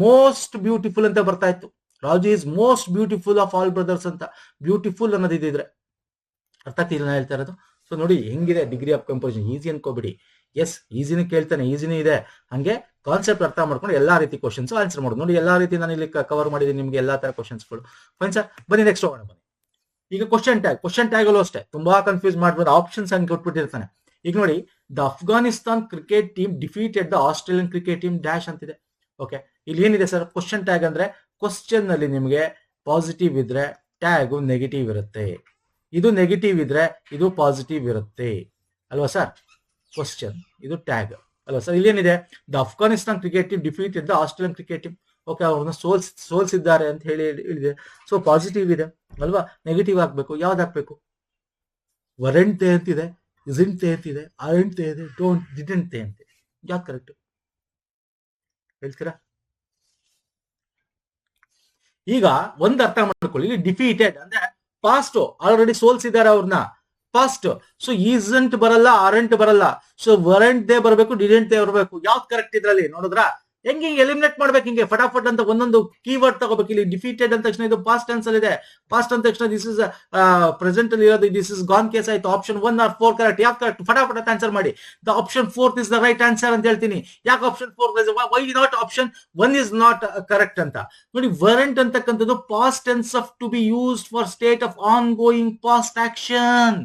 ಮೋಸ್ಟ್ ಬ್ಯೂಟಿಫುಲ್ ಅಂತ ಬರ್ತಾ ಇತ್ತು. Raju is most beautiful of all brothers ಅಂತ ಬ್ಯೂಟಿಫುಲ್ ಅನ್ನೋದಿದ್ರೆ ಅರ್ಥ ಆಗ್ತಿಲ್ಲ ನಾ ಹೇಳ್ತಾ ಇರೋದು. ಸೊ ನೋಡಿ ಹೆಂಗಿದೆ ಡಿಗ್ರಿ ಆಫ್ ಕಂಪೋಸಿಷನ್. ಈಸಿ ಅನ್ಕೋಬಿಡಿ. ಎಸ್, ಈಸಿನೇ ಕೇಳ್ತಾನೆ, ಈಸಿನೇ ಇದೆ. ಹಂಗೆ ಕಾನ್ಸೆಪ್ಟ್ ಅರ್ಥ ಮಾಡ್ಕೊಂಡು ಎಲ್ಲಾ ರೀತಿ ಕ್ವಶನ್ಸ್ ಆನ್ಸರ್ ಮಾಡೋದು. ನೋಡಿ ಎಲ್ಲಾ ರೀತಿ ನಾನು ಇಲ್ಲಿ ಕವರ್ ಮಾಡಿದ್ದೀನಿ ನಿಮ್ಗೆ ಎಲ್ಲಾ ತರ ಕ್ವಶನ್ಸ್ಗಳು. ಫೈನ್ ಸರ್, ಬನ್ನಿ ನೆಕ್ಸ್ಟ್ ಹೋಗೋಣ. ಬನ್ನಿ ಈಗ ಕ್ವಶನ್ ಟ್ಯಾಗ್. ಕ್ವಶನ್ ಟ್ಯಾಗ್ ಅಲ್ಲೂ ಅಷ್ಟೇ ತುಂಬಾ ಕನ್ಫ್ಯೂಸ್ ಮಾಡ್ಬೋದು. ಆಪ್ಷನ್ಸ್ ಹಂಗೆ ಕೊಟ್ಬಿಟ್ಟಿರ್ತಾನೆ. ಈಗ ನೋಡಿ, the Afghanistan cricket team defeated the Australian cricket team dash ಅಂತಿದೆ. ಓಕೆ, ಇಲ್ಲಿ ಏನಿದೆ ಸರ್? ಕ್ವಶನ್ ಟ್ಯಾಗ್ ಅಂದ್ರೆ ಕ್ವಶನ್ ನಲ್ಲಿ ನಿಮಗೆ ಪಾಸಿಟಿವ್ ಇದ್ರೆ ಟ್ಯಾಗ್ ನೆಗೆಟಿವ್ ಇರುತ್ತೆ, ಇದು ನೆಗೆಟಿವ್ ಇದ್ರೆ ಇದು ಪಾಸಿಟಿವ್ ಇರುತ್ತೆ ಅಲ್ವಾ ಸರ್? ಕ್ವಶನ್ ಇದು ಟ್ಯಾಗ್ ಅಲ್ವಾ ಸರ್? ಇಲ್ಲೇನಿದೆ? The Afghanistan cricket team defeated the Australian cricket team. Okay, ಅವ್ರನ್ನ ಸೋಲ್ಸಿದ್ದಾರೆ ಅಂತ ಹೇಳಿ ಹೇಳಿದೆ. ಸೊ ಪಾಸಿಟಿವ್ ಇದೆ ಅಲ್ವಾ? ನೆಗೆಟಿವ್ ಹಾಕ್ಬೇಕು. ಯಾವ್ದು ಹಾಕ್ಬೇಕು? ವರೆಂಟ್ ತೇ ಅಂತಿದೆ, ಇಸಿಂಟ್ ತೇ ಅಂತಿದೆ, ಆರೆಂಟ್ ತೇ ಇದೆ, ಡೋಂಟ್ ಡಿಡೆಂಟ್ ತೇ ಅಂತಿದೆ. ಯಾವ್ದು ಕರೆಕ್ಟ್ ಹೇಳ್ತೀರಾ? ಈಗ ಒಂದ್ ಅರ್ಥ ಮಾಡ್ಕೊಳ್ಳಿ. ಇಲ್ಲಿ ಡಿಫೀಟೆಡ್ ಅಂದ್ರೆ ಪಾಸ್ಟ್, ಆಲ್ರೆಡಿ ಸೋಲ್ಸಿದ್ದಾರೆ ಅವ್ರನ್ನ, ಪಾಸ್ಟ್. ಸೊ ಈಸಂಟ್ ಬರಲ್ಲ, ಆರೆಂಟ್ ಬರಲ್ಲ. ಸೊ ವರೆಂಟ್ ದೇ ಬರಬೇಕು, ಡಿಡೆಂಟ್ ದೇ ಬರಬೇಕು. ಯಾವ್ದು ಕರೆಕ್ಟ್ ಇದ್ರಲ್ಲಿ ನೋಡಿದ್ರ? ಹೆಂಗೆ ಎಲಿಮಿನೇಟ್ ಮಾಡ್ಬೇಕು ಹಿಂಗೆ ಫಟಾಫಟ್ ಅಂತ ಒಂದೊಂದು ಕೀವರ್ಡ್ ತಗೋಬೇಕು. ಇಲ್ಲಿ ಡಿಫೀಟೆಡ್ ಅಂದ ತಕ್ಷಣ ಇದು ಪಾಸ್ಟ್ ಟೆನ್ಸ್ ಅಲ್ಲಿ ಇದೆ. ಪಾಸ್ಟ್ ಅಂದ ತಕ್ಷಣ ದಿಸ್ ಇಸ್ ಪ್ರೆಸೆಂಟ್ ಅಲ್ಲಿ ಇರೋದು, ದಿಸ್ ಇಸ್ ಗಾನ್ ಕೇಸ್ ಆಯ್ತು. Option 1 or 4 correct. ಯಾಕೆ ಕರೆಕ್ಟ್? ಫಟಾಫಟ್ ಅಂತ ಆನ್ಸರ್ ಮಾಡಿ. The option 4 is the right answer ಅಂತ ಹೇಳ್ತೀನಿ. ಯಾಕೆ option 4? Why not option 1 is not correct ಅಂತ ನೋಡಿ. ವರೆಂಟ್ ಅಂತಕ್ಕಂಥದ್ದು past tense of to be used for state of ongoing past action.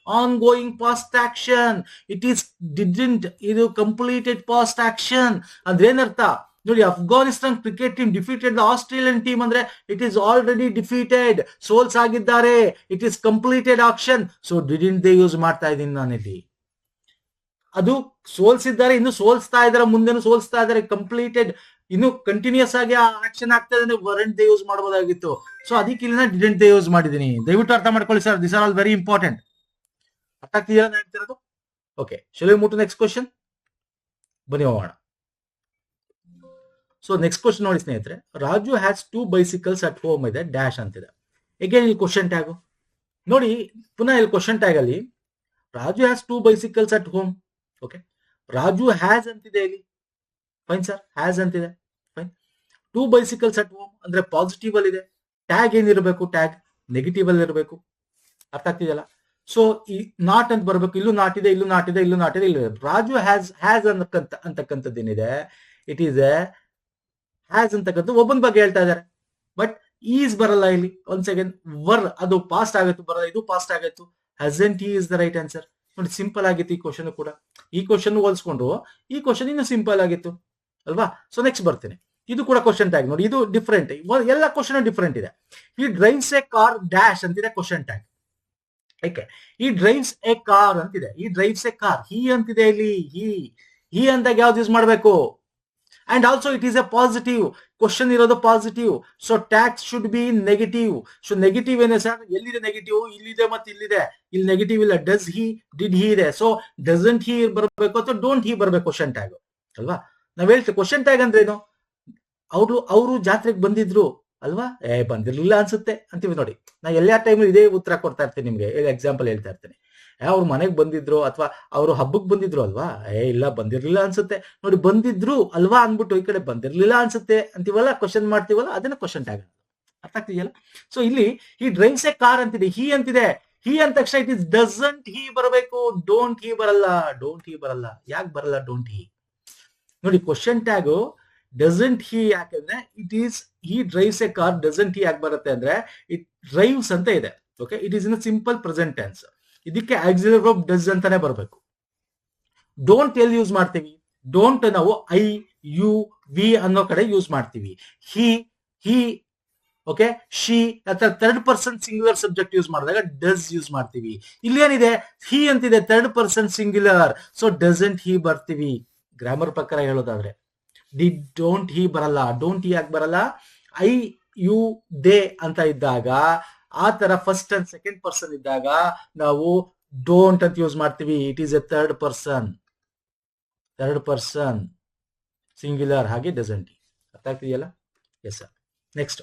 ongoing past action. It is didn't, ಇದು completed past action. ಅಂದ್ರೆ ಏನರ್ಥ ನೋಡಿ? Afghanistan cricket team defeated the Australian team ಅಂದ್ರೆ it is already defeated, ಸೋಲ್ಸ್ ಆಗಿದ್ದಾರೆ. It is completed action. So didn't they use ಮಾಡ್ತಾ ಇದ್ದೀನಿ ನಾನಿಲ್ಲಿ. ಅದು ಸೋಲ್ಸಿದ್ದಾರೆ, ಇನ್ನು ಸೋಲ್ಸ್ತಾ ಇದಾರೆ, ಮುಂದೆನೂ ಸೋಲ್ಸ್ತಾ ಇದಾರೆ. ಕಂಪ್ಲೀಟೆಡ್ ಇನ್ನು ಕಂಟಿನ್ಯೂಸ್ ಆಗಿ ಆ ಆಕ್ಷನ್ ಆಗ್ತಾ ಇದೆ. ವರೆಂಟ್ ದೇ ಯೂಸ್ ಮಾಡಬಹುದಾಗಿತ್ತು. ಸೊ ಅದಕ್ಕೆ ಇಲ್ಲಿ ಡಿಡೆಂಟ್ ದೇ ಯೂಸ್ ಮಾಡಿದ್ದೀನಿ. ದಯವಿಟ್ಟು ಅರ್ಥ ಮಾಡ್ಕೊಳ್ಳಿ sir. This are all very important. ಅರ್ಥ ಆಗ್ತಿದೆಯಾ ನಾನು ಹೇಳ್ತಿರೋದು? Okay, shall we move to next question? ಬನ್ನಿ ಹೋಗೋಣ. ಸೊ ನೆಕ್ಸ್ಟ್ ಕ್ವಶನ್ ನೋಡಿ ಸ್ನೇಹಿತರೆ. Raju has 2 bicycles at home ಇದೆ ಡ್ಯಾಶ್ ಅಂತಿದೆ. ಎಗೇನ್ ಇಲ್ಲಿ ಕ್ವಶನ್ ಟ್ಯಾಗು ನೋಡಿ. ಪುನಃ ಇಲ್ಲಿ ಕ್ವಶನ್ ಟ್ಯಾಗ್ ಅಲ್ಲಿ Raju has 2 bicycles at home. Okay, Raju has ಅಂತಿದೆ ಇಲ್ಲಿ. ಫೈನ್ ಸರ್, ಹ್ಯಾಸ್ ಅಂತಿದೆ. ಫೈನ್. 2 ಬೈಸಿಕಲ್ಸ್ ಅಟ್ ಹೋಮ್ ಅಂದ್ರೆ ಪಾಸಿಟಿವ್ ಅಲ್ಲಿ ಇದೆ. ಟ್ಯಾಗ್ ಏನಿರಬೇಕು? ಟ್ಯಾಗ್ ನೆಗೆಟಿವ್ ಅಲ್ಲಿ ಇರಬೇಕು. ಅರ್ಥ ಆಗ್ತಿದೆಯಲ್ಲ? ಸೊ ಈ ನಾಟ್ ಅಂತ ಬರ್ಬೇಕು. ಇಲ್ಲೂ ನಾಟ್ ಇದೆ, ಇಲ್ಲೂ ನಾಟ್ ಇದೆ, ಇಲ್ಲೂ ನಾಟ್ ಇದೆ, ಇಲ್ಲೂ ರಾಜು ಹ್ಯಾಸ್ ಅಂತಕ್ಕಂಥದ್ದು ಏನಿದೆ, ಇಟ್ ಈಸ್ ಎ ಹ್ಯಾಸ್ ಅಂತಕ್ಕಂಥ ಒಬ್ಬನ ಬಗ್ಗೆ ಹೇಳ್ತಾ ಇದ್ದಾರೆ. ಬಟ್ ಈಸ್ ಬರಲ್ಲ ಇಲ್ಲಿ. ಒಂದ್ ಸೆಕೆಂಡ್, ವರ್ ಅದು ಪಾಸ್ಟ್ ಆಗಿತ್ತು, ಬರಲ್ಲ. ಇದು ಪಾಸ್ಟ್ ಆಗಿತ್ತು. Hasn't he is the right answer. ನೋಡಿ, ಸಿಂಪಲ್ ಆಗಿತ್ತು ಈ ಕ್ವಶನ್ ಕೂಡ. ಈ ಕ್ವಶನ್ ಹೋಲಿಸ್ಕೊಂಡು ಈ ಕ್ವಶನ್ ಇನ್ನು ಸಿಂಪಲ್ ಆಗಿತ್ತು ಅಲ್ವಾ? ಸೊ ನೆಕ್ಸ್ಟ್ ಬರ್ತೇನೆ. ಇದು ಕೂಡ ಕ್ವಶನ್ ಟ್ಯಾಗ್ ನೋಡಿ. ಇದು ಡಿಫ್ರೆಂಟ್, ಎಲ್ಲ ಕ್ವಶನ್ ಡಿಫ್ರೆಂಟ್ ಇದೆ. ಈ ಡ್ರೈವ್ಸ್ ಎ ಕಾರ್ ಡ್ಯಾಶ್ ಅಂತಿದೆ ಕ್ವಶನ್ ಟ್ಯಾಗ್. ಓಕೆ, ಈ ಡ್ರೈವ್ಸ್ ಎ ಕಾರ್ ಅಂತಿದೆ. ಈ ಡ್ರೈವ್ಸ್ ಎ ಕಾರ್, ಹಿ ಅಂತಿದೆ ಇಲ್ಲಿ. ಹಿ ಅಂದಾಗ ಯಾವ್ದು ಯೂಸ್ ಮಾಡಬೇಕು? And also it is a positive. Question ಇರೋದು positive. So tags should be negative. So negative ಏನೇ ಸರ್? ಎಲ್ಲಿದೆ ನೆಗೆಟಿವ್? ಇಲ್ಲಿದೆ ಮತ್ತೆ ಇಲ್ಲಿದೆ. ಇಲ್ಲಿ ನೆಗೆಟಿವ್ ಇಲ್ಲ. ಡಸ್ ಹಿ, ಡಿಡ್ ಹಿ ಇದೆ. ಸೊ ಡಸಂಟ್ ಹಿ ಬರಬೇಕು ಅಥವಾ ಡೋಂಟ್ ಹಿ ಬರಬೇಕು ಕ್ವಶನ್ ಟ್ಯಾಗ್ ಅಲ್ವಾ? ನಾವ್ ಹೇಳ್ತೀವಿ ಕ್ವಶನ್ ಟ್ಯಾಗ್ ಅಂದ್ರೆ ಏನು? ಅವರು ಜಾತ್ರೆಗೆ ಬಂದಿದ್ರು ಅಲ್ವಾ? ಬಂದಿರ್ಲಿಲ್ಲ ಅನ್ಸುತ್ತೆ ಅಂತೀವಿ ನೋಡಿ. ನಾ ಎಲ್ಲಾ ಟೈಮ್ ಇದೇ ಉತ್ತರ ಕೊಡ್ತಾ ಇರ್ತೀನಿ ನಿಮ್ಗೆ. ಎಕ್ಸಾಂಪಲ್ ಹೇಳ್ತಾ ಇರ್ತೀನಿ. ಅವ್ರ ಮನೆಗ್ ಬಂದಿದ್ರು ಅಥವಾ ಅವರು ಹಬ್ಬಕ್ ಬಂದಿದ್ರು ಅಲ್ವಾ? ಇಲ್ಲ ಬಂದಿರ್ಲಿಲ್ಲ ಅನ್ಸುತ್ತೆ. ನೋಡಿ, ಬಂದಿದ್ರು ಅಲ್ವಾ ಅನ್ಬಿಟ್ಟು ಈ ಕಡೆ ಬಂದಿರ್ಲಿಲ್ಲ ಅನ್ಸುತ್ತೆ ಅಂತೀವಲ್ಲ, ಕ್ವಶನ್ ಮಾಡ್ತೀವಲ್ಲ, ಅದನ್ನ ಕ್ವಶನ್ ಟ್ಯಾಗ್. ಅರ್ಥ ಆಗ್ತಿದೆಯಲ್ಲ? ಸೊ ಇಲ್ಲಿ ಈ ಡ್ರೈವ್ಸ್ ಎ ಕಾರ್ ಅಂತಿದೆ, ಹಿ ಅಂತಿದೆ. ಹಿ ಅಂದ ತಕ್ಷಣ ಇಟ್ ಇಸ್ ಡಸಂಟ್ ಹಿ ಬರಬೇಕು. ಡೋಂಟ್ ಹಿ ಬರಲ್ಲ. ಡೋಂಟ್ ಹಿ ಬರಲ್ಲ. ಯಾಕೆ ಬರಲ್ಲ ಡೋಂಟ್ ಹಿ? ನೋಡಿ, ಕ್ವಶನ್ ಟ್ಯಾಗು ಡಸಂಟ್ ಹಿ ಯಾಕಂದ್ರೆ it is he drives A car. Doesn't ಹಿ ಯಾಕೆ ಬರುತ್ತೆ ಅಂದ್ರೆ ಇಟ್ ಡ್ರೈವ್ಸ್ ಅಂತ ಇದೆ. Okay, it is in simple present tense. ಇದಕ್ಕೆ ಆಕ್ಸಿಲರಿ ವರ್ಬ್ ಡಸ್ ಅಂತಾನೆ ಬರಬೇಕು. ಡೋಂಟ್ ಎಲ್ಲಿ ಯೂಸ್ ಮಾಡ್ತೀವಿ? ಡೋಂಟ್ ನಾವು ಐ, ಯು, ವಿ ಅನ್ನೋ ಕಡೆ ಯೂಸ್ ಮಾಡ್ತೀವಿ. ಹಿ ಓಕೆ, ಶಿ ಅಥವಾ third person singular subject use ಮಾಡಿದಾಗ ಡಸ್ ಯೂಸ್ ಮಾಡ್ತೀವಿ. ಇಲ್ಲಿ ಏನಿದೆ, ಹಿ ಅಂತಿದೆ third person singular, so doesn't ಹಿ ಬರ್ತೀವಿ ಗ್ರಾಮರ್ ಪ್ರಕಾರ ಹೇಳೋದಾದ್ರೆ. ಡೋಂಟ್ ಹಿ ಬರಲ್ಲ. ಡೋಂಟ್ ಹಿ ಯಾಕೆ ಬರಲ್ಲ? ಐ ಯು ದೇ ಅಂತ ಇದ್ದಾಗ, ಆ ತರ ಫಸ್ಟ್ ಅಂಡ್ ಸೆಕೆಂಡ್ ಪರ್ಸನ್ ಇದ್ದಾಗ ನಾವು ಡೋಂಟ್ ಅಂತ ಯೂಸ್ ಮಾಡ್ತೀವಿ. It is a third person singular, ಹಾಗೆ ಡಸಂಟ್ ಹಿ. ಅರ್ಥ ಆಗ್ತಿದೆಯಲ್ಲ? Yes sir. Next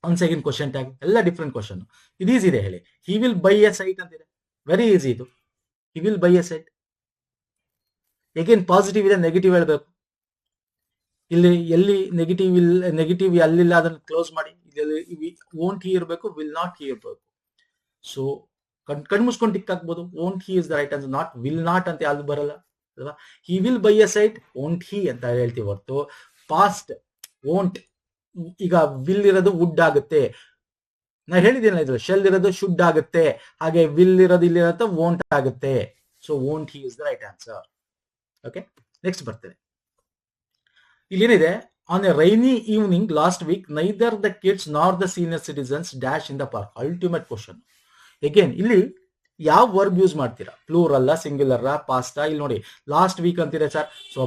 one second question tag, ಎಲ್ಲ ಡಿಫ್ರೆಂಟ್ ಕ್ವಶನ್. ಇದು ಈಸಿ ಇದೆ ಹೇಳಿ. He will buy a site ಅಂತಿದೆ, ವೆರಿ ಈಸಿ ಇದು. He will buy a site. Again positive ಇದೆ, ನೆಗೆಟಿವ್ ಹೇಳ್ಬೇಕು. ಇಲ್ಲಿ ಎಲ್ಲಿ ನೆಗೆಟಿವ್ ಅಲ್ಲಿಲ್ಲ, ಅದನ್ನು ಕ್ಲೋಸ್ ಮಾಡಿ. ಇಲ್ಲಿ ವೋಂಟ್ ಹಿ ಇರಬೇಕು, ವಿಲ್ ನಾಟ್ ಹಿ ಇರಬೇಕು. ಸೊ ಕಣ್ ಮುಸ್ಕೊಂಡು ಟಿಕ್ ಹಾಕ್ಬೋದು. Won't he is the right answer, not will not ಅಂತ ಯಾವ್ದು ಬರಲ್ಲ ಅಲ್ವಾ. He will buy a site, won't he ಅಂತ ಹೇಳ್ತೀವಿ ಹೊರತು ಪಾಸ್ಟ್ ವೋಂಟ್. ಈಗ ವಿಲ್ ಇರೋದು ವುಡ್ ಆಗುತ್ತೆ, ನಾ ಹೇಳಿದ್ದೇನೆ ಇದು. ಶೆಲ್ ಇರೋದು ಶುಡ್ ಆಗುತ್ತೆ, ಹಾಗೆ ವಿಲ್ ಇರೋದು ಇಲ್ಲಿರೋದು ವೋಂಟ್ ಆಗುತ್ತೆ. So won't he is the right answer. Okay, next ಬರ್ತೇನೆ. ಇಲ್ಲೇನಿದೆ, on a rainy evening last week neither the kids nor the senior citizens dash in the park. Ultimate question. Again ಇಲ್ಲಿ ಯಾವ verb use ಮಾಡ್ತೀರಾ? ಪ್ಲೂರಲ್ಲ, singular, ಪಾಸ್ಟಾ? ಇಲ್ಲಿ ನೋಡಿ, last week ಅಂತಿದೆ ಸರ್, ಸೊ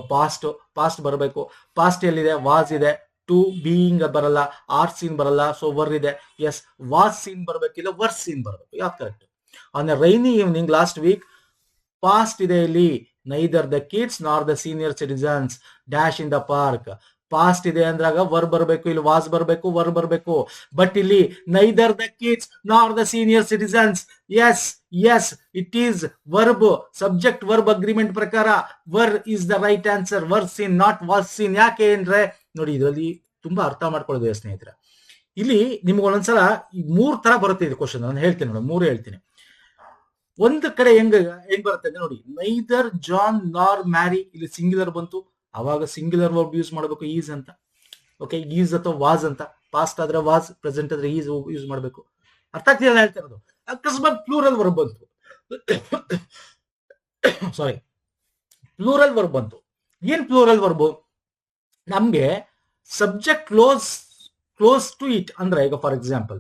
ಪಾಸ್ಟ್ ಬರಬೇಕು. ಪಾಸ್ಟ್ ಎಲ್ಲಿದೆ? ವಾಸ್ ಇದೆ. ಟು ಬೀಯಿಂಗ್ ಬರಲ್ಲ, ಆರ್ ಸೀನ್ ಬರಲ್ಲ, ಸೊ ವರ್ ಇದೆ. ಎಸ್, ವಾಸ್ ಸೀನ್ ಬರ್ಬೇಕಿಲ್ಲ, ವರ್ ಸೀನ್ ಬರ್ಬೇಕು. ಯಾವ್ದು correct? On a rainy evening last weak, past ಇದೆ ಇಲ್ಲಿ. Neither the kids nor the senior citizens dash in the park. Past ಇದೆ ಅಂದ್ರಾಗ var ಬರಬೇಕು, ಇಲ್ಲಿ ವಾಸ್ ಬರಬೇಕು, ವರ್ ಬರಬೇಕು. ಬಟ್ ಇಲ್ಲಿ neither the kids nor the senior citizens. Yes it is verb, subject verb agreement ಪ್ರಕಾರ were is the right answer. Were seen, not was seen. ಯಾಕೆ ಅಂದ್ರೆ ನೋಡಿ, ಇದರಲ್ಲಿ ತುಂಬಾ ಅರ್ಥ ಮಾಡ್ಕೊಳ್ಳೋದು ಸ್ನೇಹಿತರೆ. ಇಲ್ಲಿ ನಿಮ್ಗೆ ಒಂದೊಂದ್ಸಲ 3 ತರ ಬರುತ್ತೆ ಇದು ಕ್ವಶನ್. ನಾನು ಹೇಳ್ತೀನಿ ನೋಡಿ, 3 ಹೇಳ್ತೀನಿ. ಒಂದು ಕಡೆ ಹೆಂಗ್ ಬರುತ್ತೆ ನೋಡಿ, ನೈದರ್ ಜಾನ್ ನಾರ್ ಮ್ಯಾರಿ, ಇಲ್ಲಿ ಸಿಂಗ್ಯುಲರ್ ಬಂತು, ಅವಾಗ ಸಿಂಗ್ಯುಲರ್ ವರ್ಬ್ ಯೂಸ್ ಮಾಡಬೇಕು, ಈಸ್ ಅಂತ. ಓಕೆ, ಈಸ್ ಅಥವಾ ವಾಸ್ ಅಂತ. ಪಾಸ್ಟ್ ಆದ್ರೆ ವಾಸ್, ಪ್ರೆಸೆಂಟ್ ಆದ್ರೆ ಈಸ್ ಯೂಸ್ ಮಾಡಬೇಕು. ಅರ್ಥ ಆಗ್ತಿಲ್ಲ ಹೇಳ್ತಾ ಇರೋದು. ಅಕಸ್ಮಾತ್ ಪ್ಲೂರಲ್ ವರ್ಬ್ ಬಂತು, ಸಾರಿ, ಪ್ಲೂರಲ್ ವರ್ಬ್ ಬಂತು. ಏನ್ ಪ್ಲೂರಲ್ ವರ್ಬ್? ನಮ್ಗೆ ಸಬ್ಜೆಕ್ಟ್ ಕ್ಲೋಸ್ ಟು ಇಟ್ ಅಂದ್ರೆ, ಈಗ for example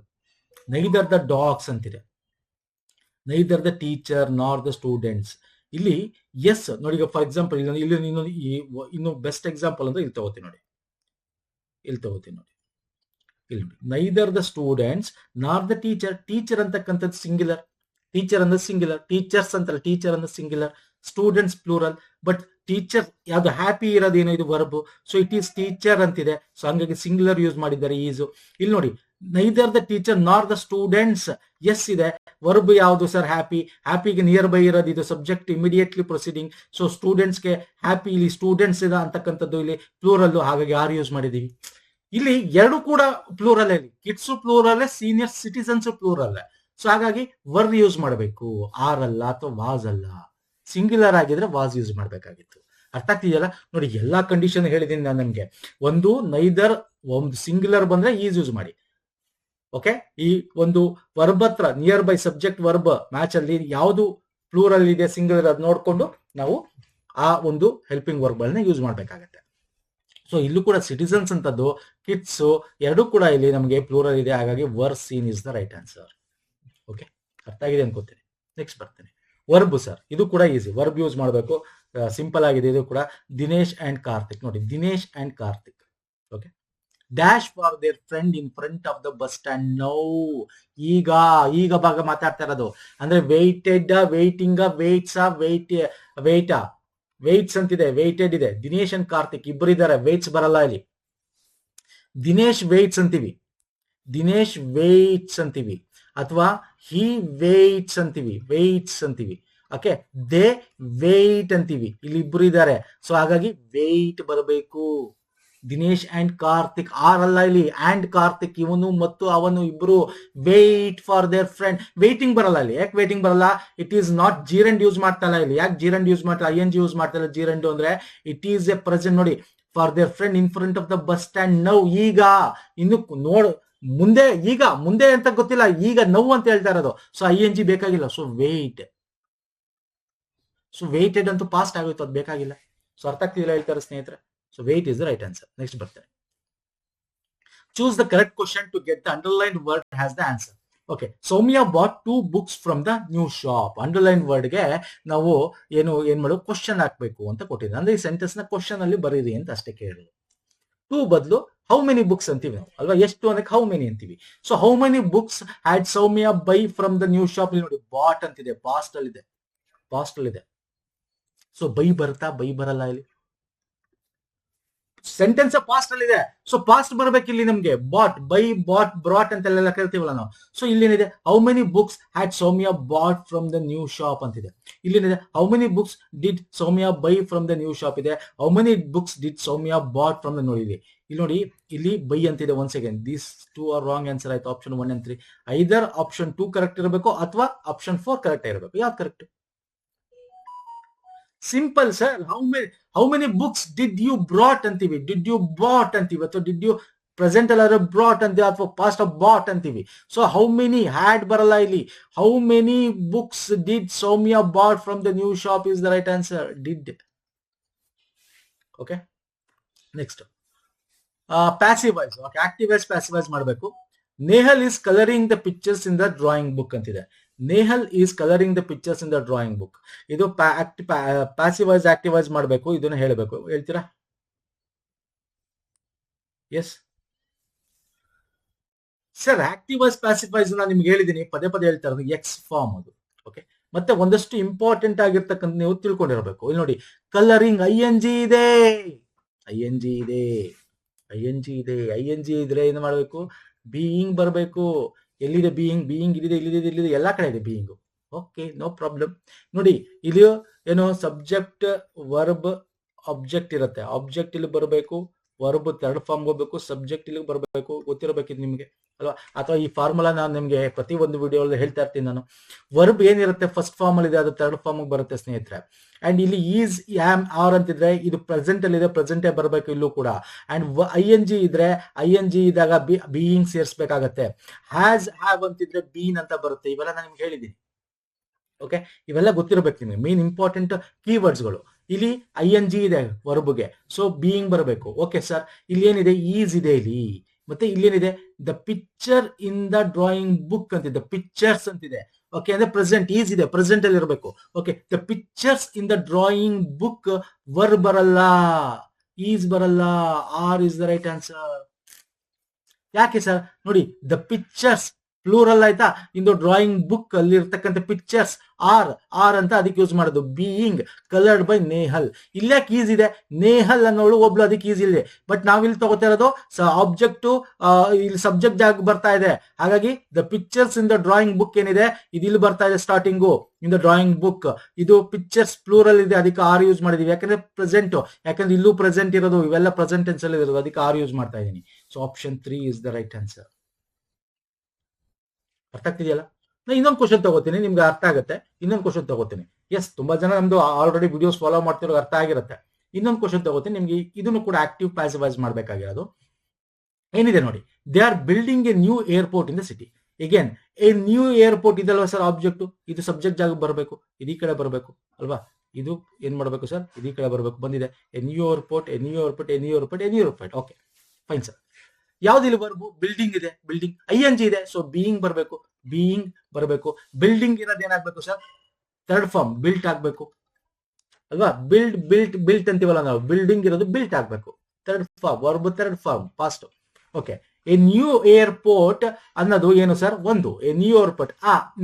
neither the dogs ಅಂತಿದೆ, ನೈದರ್ ದ ಟೀಚರ್ ನಾರ್ ದ ಸ್ಟೂಡೆಂಟ್ಸ್. ಇಲ್ಲಿ ಎಸ್ ನೋಡಿ, ಈಗ ಫಾರ್ ಎಕ್ಸಾಂಪಲ್ ಇಲ್ಲಿ ಇನ್ನು ಬೆಸ್ಟ್ ಎಕ್ಸಾಂಪಲ್ ಅಂದ್ರೆ ಇಲ್ಲಿ ತಗೋತೀನಿ ನೋಡಿ, ಇಲ್ಲಿ ನೈದರ್ ದ ಸ್ಟೂಡೆಂಟ್ಸ್ ನಾರ್ ದ ಟೀಚರ್. ಟೀಚರ್ ಅಂತಕ್ಕಂಥದ್ದು ಸಿಂಗ್ಯುಲರ್, ಟೀಚರ್ಸ್ ಅಂತಲ್ಲ, ಟೀಚರ್ ಅಂದ್ರೆ singular, students plural. But teacher ಯಾವ್ದು ಹ್ಯಾಪಿ ಇರೋದೇನೋ ಇದು verb, so it is teacher ಅಂತಿದೆ, ಸೊ ಹಂಗಾಗಿ ಸಿಂಗ್ಯುಲರ್ ಯೂಸ್ ಮಾಡಿದ್ದಾರೆ ಈಸು. ಇಲ್ಲಿ ನೋಡಿ, ನೈದರ್ ದ ಟೀಚರ್ ನಾರ್ ದ ಸ್ಟೂಡೆಂಟ್ಸ್, ಎಸ್ ಇದೆ. ವರ್ಬ್ ಯಾವುದು ಸರ್? ಹ್ಯಾಪಿಗೆ ನಿಯರ್ ಬೈ ಇರೋದು ಇದು ಸಬ್ಜೆಕ್ಟ್, ಇಮಿಡಿಯೇಟ್ಲಿ ಪ್ರೊಸೀಡಿಂಗ್. ಸೊ ಸ್ಟೂಡೆಂಟ್ಸ್ಗೆ ಹ್ಯಾಪಿ, ಇಲ್ಲಿ ಸ್ಟೂಡೆಂಟ್ಸ್ ಇದೆ ಅಂತಕ್ಕಂಥದ್ದು ಇಲ್ಲಿ ಪ್ಲೂರಲ್, ಹಾಗಾಗಿ ಆರ್ ಯೂಸ್ ಮಾಡಿದೀವಿ. ಇಲ್ಲಿ ಎರಡು ಕೂಡ ಪ್ಲೂರಲ್, ಇಲ್ಲಿ kids plural, senior citizens plural. So ಹಾಗಾಗಿ ವರ್ ಯೂಸ್ ಮಾಡಬೇಕು, ಆರ್ ಅಲ್ಲ ಅಥವಾ ವಾಸ್ ಅಲ್ಲ. ಸಿಂಗ್ಯುಲರ್ ಆಗಿದ್ರೆ ವಾಸ್ ಯೂಸ್ ಮಾಡ್ಬೇಕಾಗಿತ್ತು. ಅರ್ಥ ಆಗ್ತಿದೆಯಲ್ಲ? ನೋಡಿ, ಎಲ್ಲಾ ಕಂಡೀಷನ್ ಹೇಳಿದೀನಿ ನಾನು ನಿಮ್ಗೆ. ಒಂದು ನೈದರ್, ಒಂದು ಸಿಂಗ್ಯುಲರ್ ಬಂದ್ರೆ ಈಸ್ ಯೂಸ್ ಮಾಡಿ. ಓಕೆ, ಈ ಒಂದು ವರ್ಬ್ ಹತ್ರ near by subject verb match ಅಲ್ಲಿ ಯಾವುದು ಪ್ಲೂರಲ್ ಇದೆ, ಸಿಂಗ್ಯುಲರ್, ಅದ್ ನೋಡ್ಕೊಂಡು ನಾವು ಆ ಒಂದು ಹೆಲ್ಪಿಂಗ್ ವರ್ಬ್ ಗಳನ್ನ ಯೂಸ್ ಮಾಡ್ಬೇಕಾಗತ್ತೆ. ಸೊ ಇಲ್ಲೂ ಕೂಡ ಸಿಟಿಸನ್ಸ್ ಅಂತದ್ದು, ಕಿಡ್ಸ್ ಎರಡೂ ಕೂಡ ಇಲ್ಲಿ ನಮಗೆ ಪ್ಲೂರಲ್ ಇದೆ, ಹಾಗಾಗಿ were seen is the right answer. Okay, ಅರ್ಥ ಆಗಿದೆ ಅನ್ಕೋತೀನಿ. ನೆಕ್ಸ್ಟ್ ಬರ್ತೇನೆ. ವರ್ಬ್ ಸರ್, ಇದು ಕೂಡ ಈಸಿ, ವರ್ಬ್ ಯೂಸ್ ಮಾಡಬೇಕು, ಸಿಂಪಲ್ ಆಗಿದೆ ಇದು ಕೂಡ. ದಿನೇಶ್ ಅಂಡ್ ಕಾರ್ತಿಕ್. ನೋಡಿ, Dinesh and Karthik. Okay, dash for their friend in front of the bus stand. Now, ಈಗ ಭಾಗ ಮಾತಾಡ್ತಾ ಇರೋದು ಅಂದ್ರೆ ವೇಟೆಡ್, ವೇಟಿಂಗ್, ವೇಟ್ಸ್ ಅಂತಿದೆ, ವೇಟೆಡ್ ಇದೆ. ದಿನೇಶ್ ಅಂಡ್ ಕಾರ್ತಿಕ್ ಇಬ್ಬರಿದ್ದಾರೆ, ವೇಟ್ಸ್ ಬರಲ್ಲ ಇಲ್ಲಿ. ದಿನೇಶ್ ವೇಟ್ಸ್ ಅಂತೀವಿ, ಅಥವಾ ಹಿ ವೇಟ್ಸ್ ಅಂತೀವಿ. ಓಕೆ, ದೇ ವೇಟ್ ಅಂತೀವಿ. ಇಲ್ಲಿ ಇಬ್ರು ಇದ್ದಾರೆ, ಸೊ ಹಾಗಾಗಿ ವೇಟ್ ಬರಬೇಕು. ದಿನೇಶ್ ಅಂಡ್ ಕಾರ್ತಿಕ್, ಆರ್ ಅಲ್ಲ ಇಲ್ಲಿ, ಅಂಡ್ ಕಾರ್ತಿಕ್, ಇವನು ಮತ್ತು ಅವನು ಇಬ್ರು wait for their friend. Waiting ಬರಲ್ಲ ಇಲ್ಲಿ. ಯಾಕೆ ವೇಟಿಂಗ್ ಬರಲ್ಲ? It is not gerund use ಮಾಡ್ತಲ್ಲ ಇಲ್ಲಿ. ಯಾಕೆ ಜೀರಂಡ್ ಯೂಸ್ ಮಾಡ್ತಾ, ING ಯೂಸ್ ಮಾಡ್ತಲ್ಲ ಜೀರಂಡ್ ಅಂದ್ರೆ? It is a present. ನೋಡಿ, for their friend in front of the bus stand. Now, ಈಗ. ಇನ್ನು ನೋಡು, ಮುಂದೆ ಅಂತ ಗೊತ್ತಿಲ್ಲ, ಈಗ ನೌ ಅಂತ ಹೇಳ್ತಾ ಇರೋದು. ಸೊ ING ಬೇಕಾಗಿಲ್ಲ. ಸೊ ವೇಟೆಡ್ ಅಂತೂ ಪಾಸ್ಟ್ ಆಗೋಯ್ತು, ಅದು ಬೇಕಾಗಿಲ್ಲ. ಸೊ ಅರ್ಥ ಆಗ್ತಿಲ್ಲ ಹೇಳ್ತಾರೆ ಸ್ನೇಹಿತರೆ. So wait is the right answer. Next ಬರ್ತೇನೆ. Choose the correct question to get the underline word has the answer. Okay, Soumya bought 2 books from the new shop. Underline ವರ್ಡ್ಗೆ ನಾವು ಏನ್ ಮಾಡೋ ಕ್ವಶನ್ ಹಾಕ್ಬೇಕು ಅಂತ ಕೊಟ್ಟಿದ್ದೆ. ಅಂದ್ರೆ ಈ ಸೆಂಟೆನ್ಸ್ ನ ಕ್ವಶನ್ ಅಲ್ಲಿ ಬರೀರಿ ಅಂತ ಅಷ್ಟೇ ಕೇಳಿದ್ರು. 2 ಬದಲು ಹೌ ಮೆನಿ ಬುಕ್ಸ್ ಅಂತೀವಿ ನಾವು ಅಲ್ವಾ, ಎಷ್ಟು ಅನ್ನಕ್ಕೆ ಹೌ ಮೆನಿ ಅಂತೀವಿ. So how many books had Soumya buy from the new shop. ಇಲ್ಲಿ ನೋಡಿ ಬಾಟ್ ಅಂತಿದೆ, ಪಾಸ್ಟ್ ಅಲ್ಲಿ ಇದೆ. ಸೊ ಬೈ ಬರುತ್ತಾ, ಬೈ ಬರಲ್ಲ. ಇಲ್ಲಿ ಸೆಂಟೆನ್ಸ್ ಪಾಸ್ಟ್ ಅಲ್ಲಿ ಇದೆ, ಸೊ ಪಾಸ್ಟ್ ಬರ್ಬೇಕು ಇಲ್ಲಿ ನಮ್ಗೆ. ಬಾಟ್, ಬೈ, ಬಾಟ್, ಬ್ರಾಟ್ ಅಂತೆಲ್ಲ ಕೇಳ್ತೀವಲ್ಲ ನಾವು. ಸೊ ಇಲ್ಲೇನಿದೆ, how many books had Soumya bought from the new shop ಅಂತಿದೆ. ಇಲ್ಲೇನಿದೆ, how many books did Soumya buy from the new shop ಇದೆ. How many books did Soumya bought from the ನೋಡಿದೆ. ಇಲ್ಲಿ ನೋಡಿ, ಇಲ್ಲಿ ಬೈ ಅಂತಿದೆ. Once again these 2 are wrong answer ಆಯ್ತು. Option 1 and 3 either option 2 correct ಇರಬೇಕು ಅಥವಾ ಆಪ್ಷನ್ 4 ಕರೆಕ್ಟ್ ಇರಬೇಕು. ಯಾವ್ದು correct? Simple sir. How many books did you brought ಅಂತೀವಿ, ಡಿಡ್ ಯು ಬಾಟ್ ಅಂತೀವಿ, ಅಥವಾ ಡಿಡ್ ಯು ಪ್ರೆಸೆಂಟ್ ಅಲ್ಲ ಬ್ರಾಟ್ ಅಂತೀವಿ, ಅಥವಾ ಪಾಸ್ಟ್ ಆಫ್ ಬಾಟ್ ಅಂತೀವಿ. ಸೊ ಹೌ ಮೆನಿ ಹ್ಯಾಡ್ ಬರಲ್ಲ ಇಲ್ಲಿ. How many books did Soumya bought from the new shop is the right answer. Did. Okay, next passive voice. Okay, active voice passive voice ಮಾಡಬೇಕು. Nehal is colouring the pictures in the drawing book ಅಂತಿದೆ. Nehal is colouring the pictures in the drawing book. ಇದು passive voice active voice ಮಾಡಬೇಕು. ಇದನ್ನ ಹೇಳಬೇಕು. ಹೇಳ್ತೀರಾ? Yes sir, active voice passive voice ನಾನು ನಿಮ್ಗೆ ಹೇಳಿದ್ದೀನಿ, ಪದೇ ಪದೇ ಹೇಳ್ತಾ ಇರೋದು ಎಕ್ಸ್ ಫಾರ್ಮ್ ಅದು. ಓಕೆ, ಮತ್ತೆ ಒಂದಷ್ಟು ಇಂಪಾರ್ಟೆಂಟ್ ಆಗಿರ್ತಕ್ಕಂಥ ನೀವು ತಿಳ್ಕೊಂಡಿರಬೇಕು. ಇಲ್ಲಿ ನೋಡಿ, ಕಲರಿಂಗ್ ಐ ಎನ್ ಜಿ ಇದೆ. ಐ ಎನ್ ಜಿ ಇದ್ರೆ ಏನು ಮಾಡಬೇಕು? ಬೀಯಿಂಗ್ ಬರಬೇಕು. ಎಲ್ಲಿದೆ ಬೀಯಿಂಗ್? ಬೀಯಿಂಗ್ ಇಲ್ಲಿದೆ, ಎಲ್ಲಾ ಕಡೆ ಇದೆ ಬೀಯಿಂಗ್. Okay, no problem. ನೋಡಿ, ಇಲ್ಲಿ ಏನು ಸಬ್ಜೆಕ್ಟ್, ವರ್ಬ್, ಆಬ್ಜೆಕ್ಟ್ ಇರುತ್ತೆ. ಆಬ್ಜೆಕ್ಟ್ ಇಲ್ಲಿ ಬರಬೇಕು, ವರ್ಬ್ ಥರ್ಡ್ ಫಾರ್ಮ್ ಹೋಗ್ಬೇಕು, ಸಬ್ಜೆಕ್ಟ್ ಇಲ್ಲಿ ಬರಬೇಕು. ಗೊತ್ತಿರಬೇಕಿದ್ ನಿಮಗೆ ಅಲ್ವಾ? ಅಥವಾ ಈ ಫಾರ್ಮುಲಾ ನಾನು ನಿಮ್ಗೆ ಪ್ರತಿ ಒಂದು ವಿಡಿಯೋಲ್ಲಿ ಹೇಳ್ತಾ ಇರ್ತೀನಿ ನಾನು. ವರ್ಬ್ ಏನಿರುತ್ತೆ ಫಸ್ಟ್ ಫಾರ್ಮ್ ಅಲ್ಲಿ ಇದೆ, ಅದು ಥರ್ಡ್ ಫಾರ್ಮ್ ಬರುತ್ತೆ ಸ್ನೇಹಿತರೆ. ಅಂಡ್ ಇಲ್ಲಿ ಈಸ್, ಆಮ್, ಆರ್ ಅಂತಿದ್ರೆ ಇದು ಪ್ರೆಸೆಂಟ್ ಅಲ್ಲಿ ಇದೆ, ಪ್ರೆಸೆಂಟೇ ಬರಬೇಕು ಇಲ್ಲೂ ಕೂಡ. ಅಂಡ್ ಐ ಎನ್ ಜಿ ಇದ್ರೆ ಐ ಎನ್ ಜಿ ಇದ್ದಾಗ ಬೀಯಿಂಗ್ ಸೇರಿಸಬೇಕಾಗತ್ತೆ. ಹ್ಯಾಸ್, ಹ್ಯಾವ್ ಅಂತಿದ್ರೆ ಬೀನ್ ಅಂತ ಬರುತ್ತೆ. ಇವೆಲ್ಲ ನಾನು ನಿಮ್ಗೆ ಹೇಳಿದ್ದೀನಿ. ಓಕೆ, ಇವೆಲ್ಲ ಗೊತ್ತಿರಬೇಕು ನಿಮಗೆ. ಮೇನ್ ಇಂಪಾರ್ಟೆಂಟ್ ಕೀವರ್ಡ್ಸ್ಗಳು. ಇಲ್ಲಿ ಐ ಎನ್ ಜಿ ಇದೆ ವರ್ಬ್ಗೆ, ಸೊ ಬೀಯಿಂಗ್ ಬರಬೇಕು. ಓಕೆ ಸರ್, ಇಲ್ಲಿ ಏನಿದೆ? ಈಸ್ ಇದೆ ಇಲ್ಲಿ. ಮತ್ತೆ ಇಲ್ಲೇನಿದೆ? The picture in the drawing book ಅಂತಿದೆ, ಪಿಕ್ಚರ್ಸ್ ಅಂತಿದೆ. ಓಕೆ, ಅಂದ್ರೆ ಪ್ರೆಸೆಂಟ್, ಈಸ್ ಇದೆ, ಪ್ರೆಸೆಂಟ್ ಅಲ್ಲಿ ಇರಬೇಕು. Okay, the pictures in the drawing book, verb ಬರಲ್ಲ, ಈಸ್ ಬರಲ್ಲ. Are is the right answer. ಯಾಕೆ ಸರ್? ನೋಡಿ, ದ ಪಿಕ್ಚರ್ಸ್ ಪ್ಲೂರಲ್ ಆಯ್ತಾ, ಇಂದು ಡ್ರಾಯಿಂಗ್ ಬುಕ್ ಅಲ್ಲಿ ಇರ್ತಕ್ಕಂಥ ಪಿಕ್ಚರ್ಸ್ ಆರ್ ಅಂತ ಅದಕ್ಕೆ ಯೂಸ್ ಮಾಡೋದು. Being coloured by Nehal. ಇಲ್ಲಾಕೆ ಈಸ್ ಇದೆ? ನೇಹಲ್ ಅನ್ನೋಳು ಒಬ್ಳು, ಅದಕ್ಕೆ ಈಸ್ ಇದೆ. ಬಟ್ ನಾವಿಲ್ಲಿ ತಗೋತಾ ಇರೋದು ಆಬ್ಜೆಕ್ಟ್, ಇಲ್ಲಿ ಸಬ್ಜೆಕ್ಟ್ ಜಾಗ ಬರ್ತಾ ಇದೆ. ಹಾಗಾಗಿ the pictures in the drawing book ಏನಿದೆ, ಇದು ಇಲ್ಲಿ ಬರ್ತಾ ಇದೆ starting, in the drawing book. ಇದು ಪಿಕ್ಚರ್ಸ್ ಪ್ಲೂರಲ್ ಇದೆ, ಅದಕ್ಕೆ ಆರ್ ಯೂಸ್ ಮಾಡಿದೀವಿ. ಯಾಕಂದ್ರೆ ಪ್ರೆಸೆಂಟ್, ಯಾಕಂದ್ರೆ ಇಲ್ಲೂ ಪ್ರೆಸೆಂಟ್ ಇರೋದು, ಇವೆಲ್ಲ ಪ್ರೆಸೆಂಟ್ ಟೆನ್ಸ್ ಅಲ್ಲಿ ಇರೋದು, ಅದಕ್ಕೆ ಆರ್ ಯೂಸ್ ಮಾಡ್ತಾ ಇದ್ದೀನಿ. So option 3 is the right answer. ಅರ್ಥ ಆಗ್ತಿದೆಯಲ್ಲ? ನಾನು ಇನ್ನೊಂದು ಕ್ವಶನ್ ತಗೋತೀನಿ, ನಿಮ್ಗೆ ಅರ್ಥ ಆಗುತ್ತೆ. ಇನ್ನೊಂದು ಕ್ವಶನ್ ತಗೋತೀನಿ. ಎಸ್, ತುಂಬಾ ಜನ ನಮ್ದು ಆಲ್ರೆಡಿ ವಿಡಿಯೋಸ್ ಫಾಲೋ ಮಾಡ್ತಿರೋ ಅರ್ಥ ಆಗಿರುತ್ತೆ. ಇನ್ನೊಂದು ಕ್ವಶನ್ ತಗೋತೀನಿ ನಿಮ್ಗೆ. ಇದನ್ನು ಕೂಡ ಆಕ್ಟಿವ್ ಪ್ಯಾಸಿವ್ ವಾಯ್ಸ್ ಮಾಡಬೇಕಾಗಿರೋದು. ಏನಿದೆ ನೋಡಿ, they are building a new airport in the city. Again a new airport ಇದಲ್ವಾ ಸರ್ ಆಬ್ಜೆಕ್ಟ್? ಇದು ಸಬ್ಜೆಕ್ಟ್ ಜಾಗ ಬರಬೇಕು, ಇದೀ ಕಡೆ ಬರಬೇಕು ಅಲ್ವಾ? ಇದು ಏನ್ ಮಾಡಬೇಕು ಸರ್? ಇದೀ ಕಡೆ ಬರಬೇಕು. ಬಂದಿದೆ A new airport, A new airport, A new airport, A new airport. Okay fine sir. ಯಾವ್ದು ಇಲ್ಲಿ ಬರ್ಬು? ಬಿಲ್ಡಿಂಗ್ ಇದೆ, ಬಿಲ್ಡಿಂಗ್ ಐ ಎನ್ ಜಿ ಇದೆ, ಸೊ ಬೀಯಿಂಗ್ ಬರಬೇಕು, ಬೀಯಿಂಗ್ ಬರಬೇಕು. ಬಿಲ್ಡಿಂಗ್ ಇರೋದು ಏನಾಗ್ಬೇಕು ಸರ್? ಥರ್ಡ್ ಫಾರ್ಮ್, ಬಿಲ್ಟ್ ಆಗ್ಬೇಕು ಅಲ್ವಾ? ಬಿಲ್ಟ್ ಅಂತೀವಲ್ಲ ನಾವು, ಬಿಲ್ಡಿಂಗ್ ಇರೋದು ಬಿಲ್ಟ್ ಆಗ್ಬೇಕು. Third form, verb third form, past. Okay, a new airport ಅನ್ನೋದು ಏನು ಸರ್? ಒಂದು. A new airport,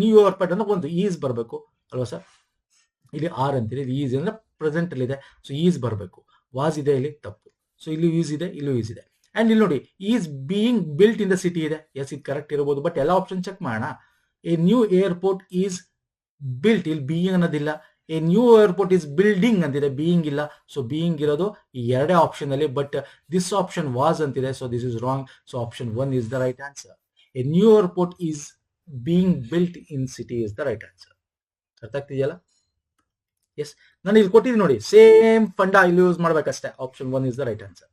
new airport ಅನ್ನೋ ಒಂದು ಈಸ್ ಬರಬೇಕು ಅಲ್ವಾ ಸರ್? ಇಲ್ಲಿ ಆರ್ ಅಂತೀರಿ, ಇಲ್ಲಿ ಈಸ್ ಅಂದ್ರೆ ಪ್ರೆಸೆಂಟ್ ಅಲ್ಲಿ ಇದೆ, ಸೊ ಈಸ್ ಬರಬೇಕು. ವಾಸ್ ಇದೆ, ಇಲ್ಲಿ ತಪ್ಪು. ಸೊ ಇಲ್ಲಿ ಈಸ್ ಇದೆ, ಇಲ್ಲೂ ಈಸ್ ಇದೆ. ಅಂಡ್ ಇಲ್ಲಿ ನೋಡಿ, is being built in the city ಇದೆ. ಎಸ್, ಇದು ಕರೆಕ್ಟ್ ಇರಬಹುದು, ಬಟ್ ಎಲ್ಲ ಆಪ್ಷನ್ ಚೆಕ್ ಮಾಡೋಣ. A new airport is built, ಇಲ್ಲಿ ಬೀಯಿಂಗ್ ಅನ್ನೋದಿಲ್ಲ. A new airport is building ಅಂತಿದೆ, ಬೀಯಿಂಗ್ ಇಲ್ಲ. ಸೊ ಬೀಯಿಂಗ್ ಇರೋದು ಈ ಎರಡೇ ಆಪ್ಷನ್ ಅಲ್ಲಿ, ಬಟ್ ದಿಸ್ ಆಪ್ಷನ್ ವಾಸ್ ಅಂತಿದೆ, so this is wrong. So option 1 is the right answer. A new airport is being built in city is the right answer. ಅರ್ಥ ಆಗ್ತಿದೆಯಲ್ಲ? Yes, ನಾನು ಇಲ್ಲಿ ಕೊಟ್ಟಿದ್ದೀನಿ ನೋಡಿ, ಸೇಮ್ ಫಂಡ ಇಲ್ಲಿ ಯೂಸ್ ಮಾಡ್ಬೇಕಷ್ಟೇ. Option 1 is the right answer.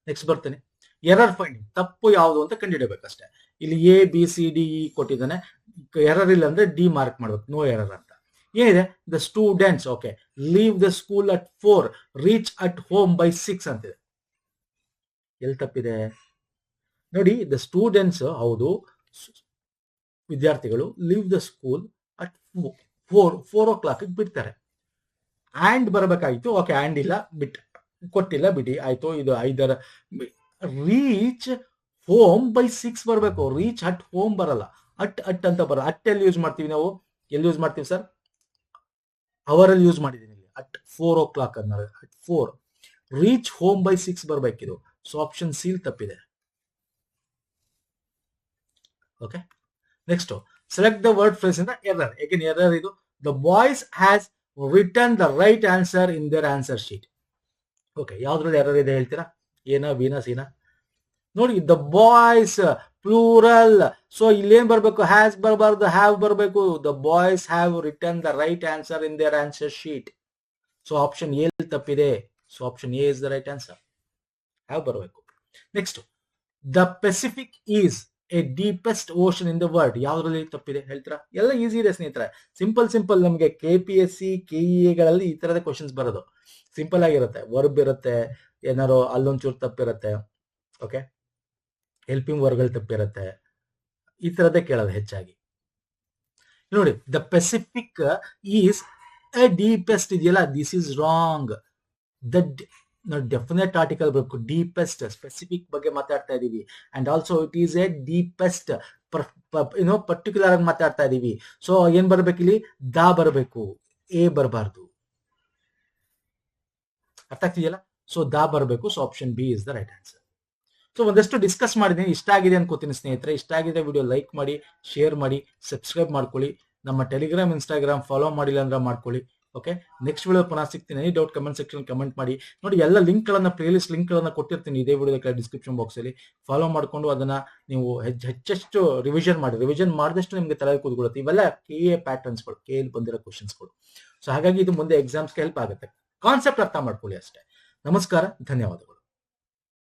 Next ಬರ್ತೇನೆ. ಎರರ್ ಫೈಂಡಿಂಗ್, ತಪ್ಪು ಯಾವುದು ಅಂತ ಕಂಡುಹಿಡಬೇಕಷ್ಟೇ. ಇಲ್ಲಿ A B C D E ಕೊಟ್ಟಿದ್ದಾನೆ. ಎರರ್ ಇಲ್ಲ ಅಂದ್ರೆ ಡಿ ಮಾರ್ಕ್ ಮಾಡ್ಬೇಕು, ನೋ ಎರರ್ ಅಂತ. ಏನಿದೆ the students okay leave the school at 4 reach at home by 6 ಅಂತಿದೆ. ಎಲ್ಲಿ ತಪ್ಪಿದೆ ನೋಡಿ. ದ ಸ್ಟೂಡೆಂಟ್ಸ್ ಹೌದು, ವಿದ್ಯಾರ್ಥಿಗಳು leave the school at 4 o'clock ಬಿಡ್ತಾರೆ. ಆ್ಯಂಡ್ ಬರಬೇಕಾಗಿತ್ತು. ಓಕೆ ಆ್ಯಂಡ್ ಇಲ್ಲ, ಕೊಟ್ಟಿಲ್ಲ ಬಿಡಿ, ಆಯ್ತು. ಇದು ಐದರ ರೀಚ್ ಹೋಮ್ ಬೈ 6 ಬರಬೇಕು. ರೀಚ್ ಅಟ್ ಹೋಮ್ ಬರಲ್ಲ, ಅಟ್ ಅಂತ ಬರಲ್ಲ. ಅಟ್ ಎಲ್ಲಿ ಯೂಸ್ ಮಾಡ್ತೀವಿ ನಾವು? ಎಲ್ಲಿ ಯೂಸ್ ಮಾಡ್ತೀವಿ ಸರ್? ಅವರಲ್ಲಿ ಯೂಸ್ ಮಾಡಿದ್ದೀನಿ ಇಲ್ಲಿ. ಅಟ್ 4 o'clock ಅನ್ನೋದು ಅಟ್ 4. ರೀಚ್ ಹೋಮ್ ಬೈ 6 ಬರಬೇಕಿದು. ಸೊ ಆಪ್ಷನ್ ಸಿ ತಪ್ಪಿದೆ. Okay, next select the word phrase in the error. ಏಕೆನ್ ಎರರ್ ಇದು. The boys has return the right answer in their answer sheet. Okay, ಯಾವ್ದ್ರಲ್ಲಿ error ಇದೆ ಹೇಳ್ತೀರಾ? ಏನಾ, ಬೀನಾ, ಸೀನಾ? ನೋಡಿ, ದ ಬಾಯ್ಸ್ ಪ್ಲೂರಲ್. ಸೊ ಇಲ್ಲೇನ್ ಬರ್ಬೇಕು? ಹ್ಯಾಸ್ ಬರಬಾರ್ದು, ಹ್ಯಾವ್ ಬರಬೇಕು. The boys have return the right answer in their answer sheet. So option A ತಪ್ಪಿದೆ. So option A is the right answer. Have ಬರಬೇಕು. Next, the Pacific is a deepest ocean in the world. ಯಾವ್ದ್ರಲ್ಲಿ ತಪ್ಪಿದೆ ಹೇಳ್ತೀರಾ? ಎಲ್ಲ easy ಇದೆ ಸ್ನೇಹಿತರೆ. Simple ನಮಗೆ KPSC KEAಗಳಲ್ಲಿ ಈ ತರದ ಕ್ವಶನ್ಸ್ ಬರೋದು ಸಿಂಪಲ್ ಆಗಿರುತ್ತೆ. ವರ್ಬ್ ಇರುತ್ತೆ, ಏನಾರು ಅಲ್ಲೊಂಚೂರು ತಪ್ಪಿರುತ್ತೆ. Okay, helping ವರ್ಡ್ಗಳು ತಪ್ಪಿರುತ್ತೆ. ಈ ತರದೇ ಕೇಳೋದು ಹೆಚ್ಚಾಗಿ. ನೋಡಿ, the Pacific is a deepest ಇದೆಯಲ್ಲ, this is wrong. The definite article ಬೇಕು. ಡೀಪೆಸ್ಟ್, ಸ್ಪೆಸಿಫಿಕ್ ಬಗ್ಗೆ ಮಾತಾಡ್ತಾ ಇದೀವಿ. And also it is a deepest, particular ಆಗಿ ಮಾತಾಡ್ತಾ ಇದೀವಿ. ಸೊ ಏನ್ ಬರ್ಬೇಕು ಇಲ್ಲಿ? ದ ಬರಬೇಕು, ಎ ಬರಬಾರ್ದು. ಅರ್ಥ ಆಗ್ತಿದೆಯಲ್ಲ? ಸೊ ದ ಬರಬೇಕು. So option B is the right answer. So ಒಂದಷ್ಟು ಡಿಸ್ಕಸ್ ಮಾಡಿದ್ದೀನಿ. ಇಷ್ಟ ಆಗಿದೆ ಅನ್ಕೋತೀನಿ ಸ್ನೇಹಿತರೆ. ಇಷ್ಟ ಆಗಿದೆ ವಿಡಿಯೋ ಲೈಕ್ ಮಾಡಿ, ಶೇರ್ ಮಾಡಿ, ಸಬ್ಸ್ಕ್ರೈಬ್ ಮಾಡ್ಕೊಳ್ಳಿ. ನಮ್ಮ ಟೆಲಿಗ್ರಾಮ್, ಇನ್ಸ್ಟಾಗ್ರಾಮ್ ಫಾಲೋ ಮಾಡಿಲ್ಲ ಅಂದ್ರೆ ಮಾಡ್ಕೊಳ್ಳಿ. ಓಕೆ, ನೆಕ್ಸ್ಟ್ ವಿಡಿಯೋ ಪುನಃ ಸಿಗ್ತೀನಿ. Any doubt comment section comment ಮಾಡಿ. ನೋಡಿ, ಎಲ್ಲ ಲಿಂಕ್ಗಳನ್ನ, ಪ್ಲೇಲಿಸ್ಟ್ ಲಿಂಕ್ಗಳನ್ನ ಕೊಟ್ಟಿರ್ತೀನಿ ಇದೇ ವಿಡಿಯೋದ ಡಿಸ್ಕ್ರಿಪ್ಷನ್ ಬಾಕ್ಸ್ ಅಲ್ಲಿ. ಫಾಲೋ ಮಾಡ್ಕೊಂಡು ಅದನ್ನ ನೀವು ಹೆಚ್ಚೆಷ್ಟು ರಿವಿಷನ್ ಮಾಡಿ. ರಿವಿಷನ್ ಮಾಡಿದಷ್ಟು ನಿಮಗೆ ತಲೆ ಕೂತ್ಕೊಳ್ಳುತ್ತೆ. ಇವೆಲ್ಲ KA ಪ್ಯಾಟರ್ನ್ಸ್ಗಳು, KA ಬಂದಿರೋ ಕ್ವಶನ್ಸ್ಗಳು. ಸೊ ಹಾಗಾಗಿ ಇದು ಮುಂದೆ ಎಕ್ಸಾಮ್ಸ್ಗೆ ಹೆಲ್ಪ್ ಆಗುತ್ತೆ. ಕಾನ್ಸೆಪ್ಟ್ ಅರ್ಥ ಮಾಡ್ಕೊಳ್ಳಿ ಅಷ್ಟೇ. ನಮಸ್ಕಾರ, ಧನ್ಯವಾದಗಳು.